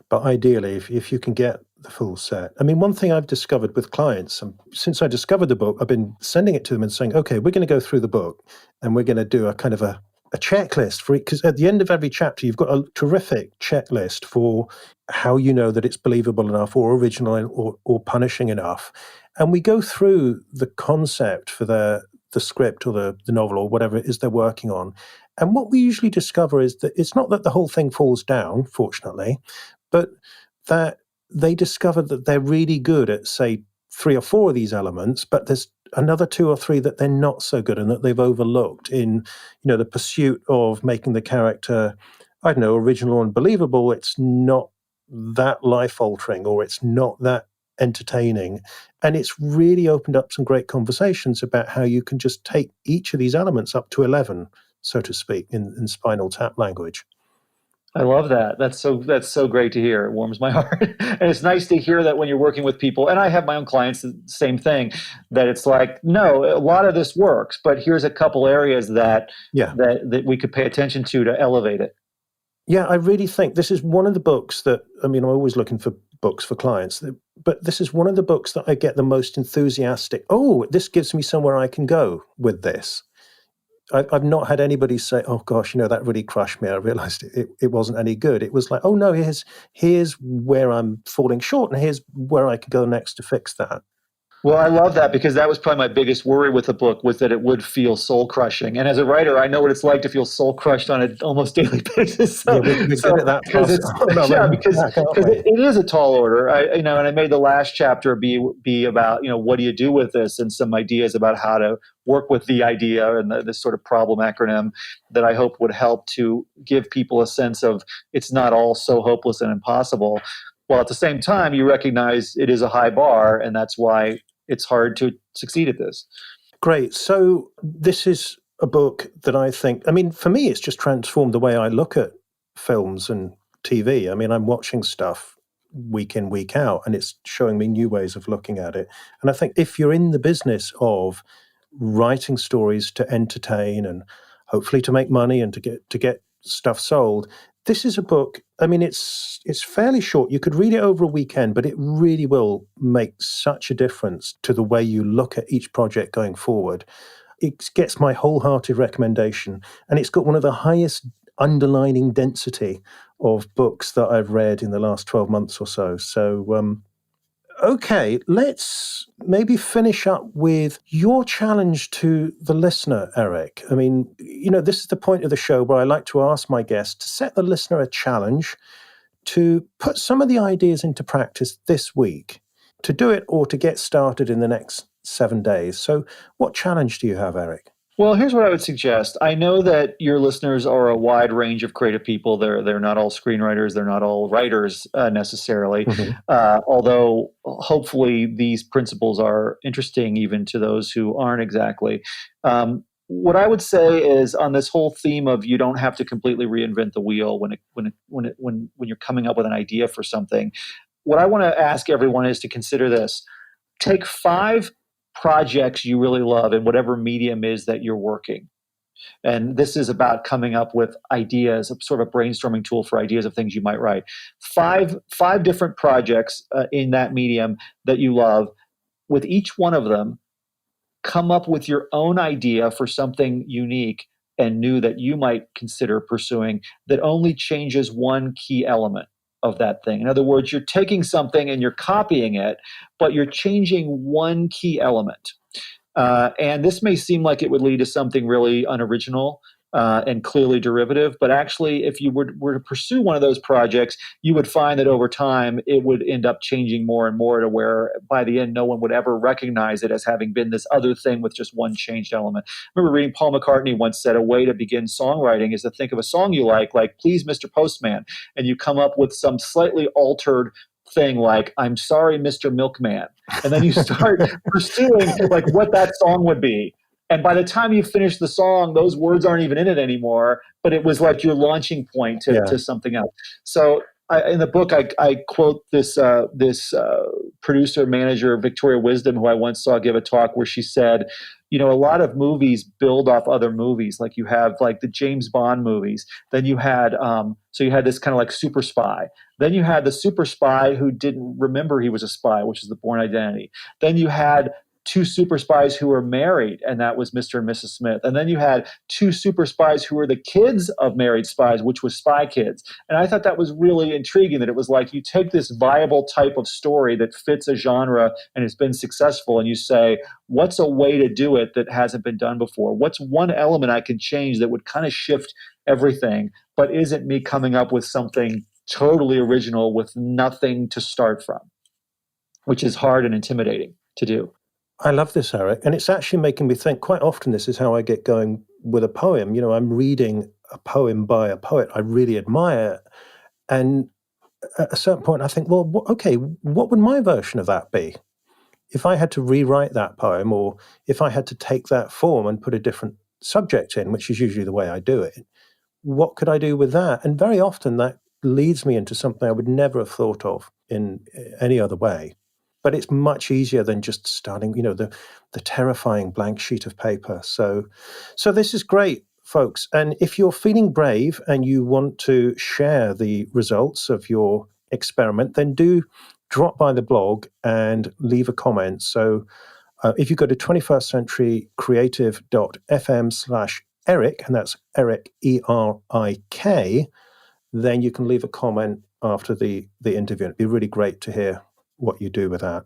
But ideally, if you can get the full set. I mean, one thing I've discovered with clients, since I discovered the book, I've been sending it to them and saying, okay, we're going to go through the book and we're going to do a kind of a checklist for it. Because at the end of every chapter, you've got a terrific checklist for how you know that it's believable enough or original or punishing enough. And we go through the concept for the script or the novel or whatever it is they're working on. And what we usually discover is that it's not that the whole thing falls down, fortunately, but that they discover that they're really good at, say, 3 or 4 of these elements, but there's another 2 or 3 that they're not so good and that they've overlooked in, the pursuit of making the character, I don't know, original and believable. It's not that life-altering or it's not that entertaining. And it's really opened up some great conversations about how you can just take each of these elements up to 11, so to speak, in Spinal Tap language. I love that. That's so great to hear. It warms my heart. And it's nice to hear that when you're working with people, and I have my own clients, the same thing, that it's like, no, a lot of this works, but here's a couple areas that Yeah. that we could pay attention to elevate it. Yeah, I really think this is one of the books that, I mean, I'm always looking for books for clients, but this is one of the books that I get the most enthusiastic. Oh, this gives me somewhere I can go with this. I've not had anybody say, "Oh gosh, that really crushed me. I realized it wasn't any good." It was like, "Oh no, here's where I'm falling short, and here's where I can go next to fix that." Well, I love that because that was probably my biggest worry with the book was that it would feel soul crushing. And as a writer, I know what it's like to feel soul crushed on an almost daily basis. Yeah, So, we're so good at that because it's on our yeah, own because back, aren't because we? it is a tall order. And I made the last chapter be about what do you do with this and some ideas about how to work with the idea and this sort of problem acronym that I hope would help to give people a sense of it's not all so hopeless and impossible. While at the same time, you recognize it is a high bar, and that's why it's hard to succeed at this. Great. So this is a book that I think, I mean, for me, it's just transformed the way I look at films and TV. I mean, I'm watching stuff week in, week out, and it's showing me new ways of looking at it. And I think if you're in the business of writing stories to entertain and hopefully to make money and to get stuff sold, this is a book. I mean, it's fairly short. You could read it over a weekend, but it really will make such a difference to the way you look at each project going forward. It gets my wholehearted recommendation, and it's got one of the highest underlining density of books that I've read in the last 12 months or so. So, okay, let's maybe finish up with your challenge to the listener, Eric. I mean, this is the point of the show where I like to ask my guests to set the listener a challenge to put some of the ideas into practice this week, to do it or to get started in the next 7 days. So what challenge do you have, Erik? Well, here's what I would suggest. I know that your listeners are a wide range of creative people. They're not all screenwriters. They're not all writers necessarily. Although hopefully these principles are interesting even to those who aren't exactly. What I would say is on this whole theme of you don't have to completely reinvent the wheel when you're coming up with an idea for something. What I want to ask everyone is to consider this. Take 5 projects you really love in whatever medium is that you're working. And this is about coming up with ideas, sort of a brainstorming tool for ideas of things you might write. Five different projects in that medium that you love. With each one of them, come up with your own idea for something unique and new that you might consider pursuing that only changes one key element of that thing. In other words, you're taking something and you're copying it, but you're changing one key element. And this may seem like it would lead to something really unoriginal and clearly derivative, but actually, if you were to pursue one of those projects, you would find that over time it would end up changing more and more to where by the end, no one would ever recognize it as having been this other thing with just one changed element. I remember reading Paul McCartney once said a way to begin songwriting is to think of a song you like Please Mr. Postman, and you come up with some slightly altered thing like I'm sorry Mr. Milkman, and then you start pursuing like what that song would be, and by the time you finish the song those words aren't even in it anymore, but it was like your launching point to something else. So in the book I quote this producer manager Victoria Wisdom, who I once saw give a talk where she said, a lot of movies build off other movies. Like you have like the James Bond movies. Then you had so you had this kind of like super spy. Then you had the super spy who didn't remember he was a spy, which is the Bourne Identity. Then you had 2 super spies who were married, and that was Mr. and Mrs. Smith. And then you had 2 super spies who were the kids of married spies, which was Spy Kids. And I thought that was really intriguing, that it was like you take this viable type of story that fits a genre and has been successful, and you say, what's a way to do it that hasn't been done before? What's one element I can change that would kind of shift everything, but isn't me coming up with something totally original with nothing to start from, which is hard and intimidating to do. I love this, Erik, and it's actually making me think. Quite often this is how I get going with a poem. I'm reading a poem by a poet I really admire, and at a certain point I think, well, okay, what would my version of that be? If I had to rewrite that poem, or if I had to take that form and put a different subject in, which is usually the way I do it, what could I do with that? And very often that leads me into something I would never have thought of in any other way. But it's much easier than just starting, the terrifying blank sheet of paper. So this is great, folks. And if you're feeling brave and you want to share the results of your experiment, then do drop by the blog and leave a comment. So if you go to 21stcenturycreative.fm/Erik, and that's Erik, Erik, then you can leave a comment after the interview. It'd be really great to hear what you do with that.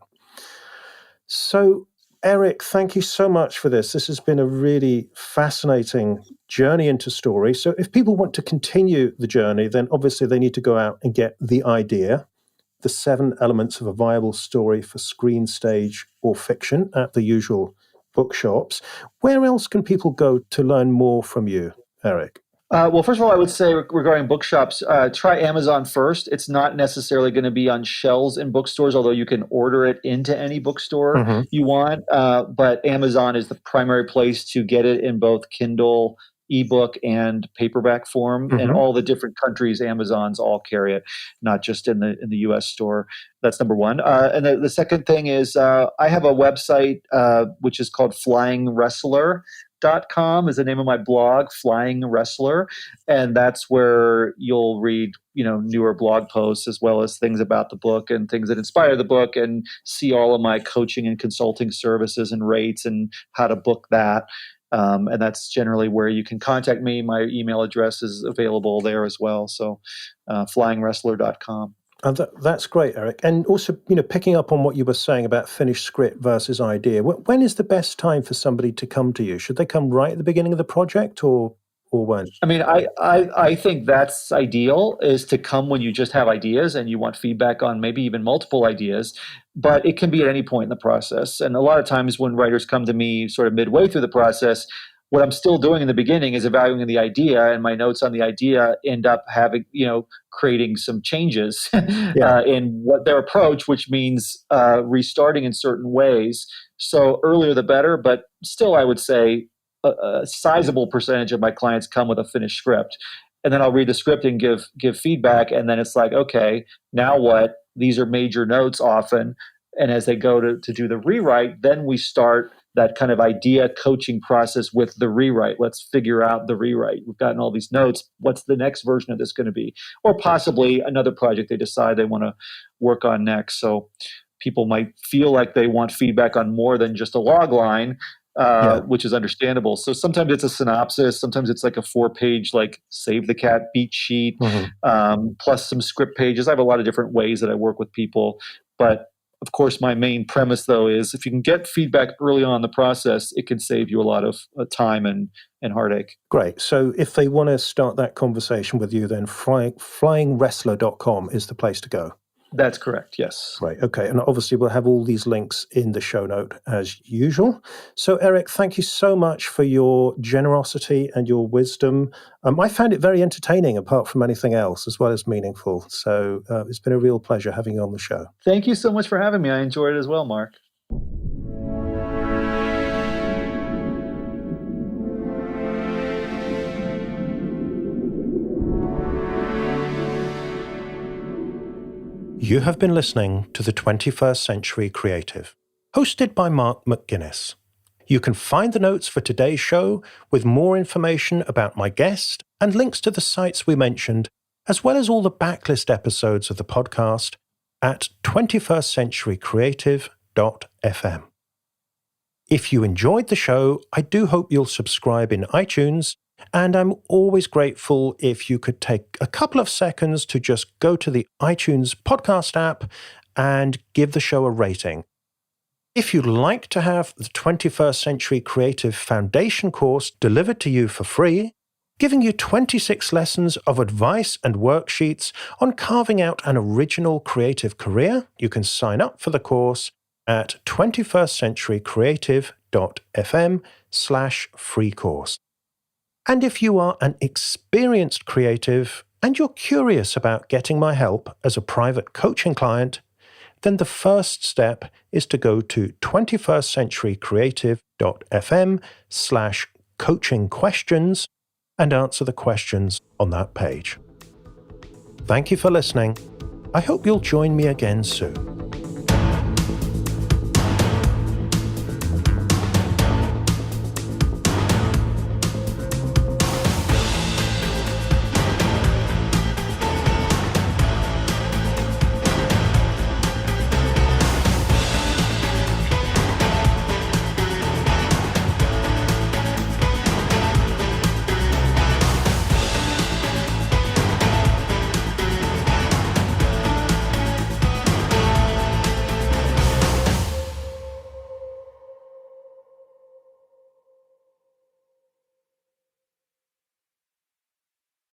So, Erik, thank you so much for this. This has been a really fascinating journey into story. So if people want to continue the journey, then obviously they need to go out and get the idea, the 7 elements of a viable story for screen, stage, or fiction at the usual bookshops. Where else can people go to learn more from you, Erik? Well, first of all, I would say regarding bookshops, try Amazon first. It's not necessarily going to be on shelves in bookstores, although you can order it into any bookstore you want. But Amazon is the primary place to get it in both Kindle, ebook, and paperback form. In all the different countries, Amazons all carry it, not just in the U.S. store. That's number one. And the second thing is I have a website which is called FlyingWrestler.com is the name of my blog, Flying Wrestler, and that's where you'll read, newer blog posts as well as things about the book and things that inspire the book, and see all of my coaching and consulting services and rates and how to book that. And that's generally where you can contact me. My email address is available there as well. So, FlyingWrestler.com. That's great, Erik. And also, picking up on what you were saying about finished script versus idea, when is the best time for somebody to come to you? Should they come right at the beginning of the project, or or when? I mean, I think that's ideal, is to come when you just have ideas and you want feedback on maybe even multiple ideas, but it can be at any point in the process. And a lot of times when writers come to me sort of midway through the process, what I'm still doing in the beginning is evaluating the idea, and my notes on the idea end up having, creating some changes in what their approach, which means restarting in certain ways. So earlier the better, but still I would say a sizable percentage of my clients come with a finished script, and then I'll read the script and give feedback, and then it's like, okay, now what? These are major notes often, and as they go to do the rewrite, then we start that kind of idea coaching process with the rewrite. Let's figure out the rewrite. We've gotten all these notes. What's the next version of this going to be? Or possibly another project they decide they want to work on next. So people might feel like they want feedback on more than just a log line, which is understandable. So sometimes it's a synopsis, sometimes it's like a 4-page, like save the cat beat sheet, plus some script pages. I have a lot of different ways that I work with people. But of course, my main premise, though, is if you can get feedback early on in the process, it can save you a lot of time and heartache. Great. So if they want to start that conversation with you, then flyingwrestler.com is the place to go. That's correct, yes. Right, okay. And obviously we'll have all these links in the show note as usual. So Erik, thank you so much for your generosity and your wisdom. I found it very entertaining apart from anything else, as well as meaningful. So it's been a real pleasure having you on the show. Thank you so much for having me. I enjoyed it as well, Mark. You have been listening to The 21st Century Creative, hosted by Mark McGuinness. You can find the notes for today's show with more information about my guest and links to the sites we mentioned, as well as all the backlist episodes of the podcast at 21stcenturycreative.fm. If you enjoyed the show, I do hope you'll subscribe in iTunes, and I'm always grateful if you could take a couple of seconds to just go to the iTunes podcast app and give the show a rating. If you'd like to have the 21st Century Creative Foundation course delivered to you for free, giving you 26 lessons of advice and worksheets on carving out an original creative career, you can sign up for the course at 21stcenturycreative.fm/free course. And if you are an experienced creative and you're curious about getting my help as a private coaching client, then the first step is to go to 21stcenturycreative.fm/coaching questions and answer the questions on that page. Thank you for listening. I hope you'll join me again soon.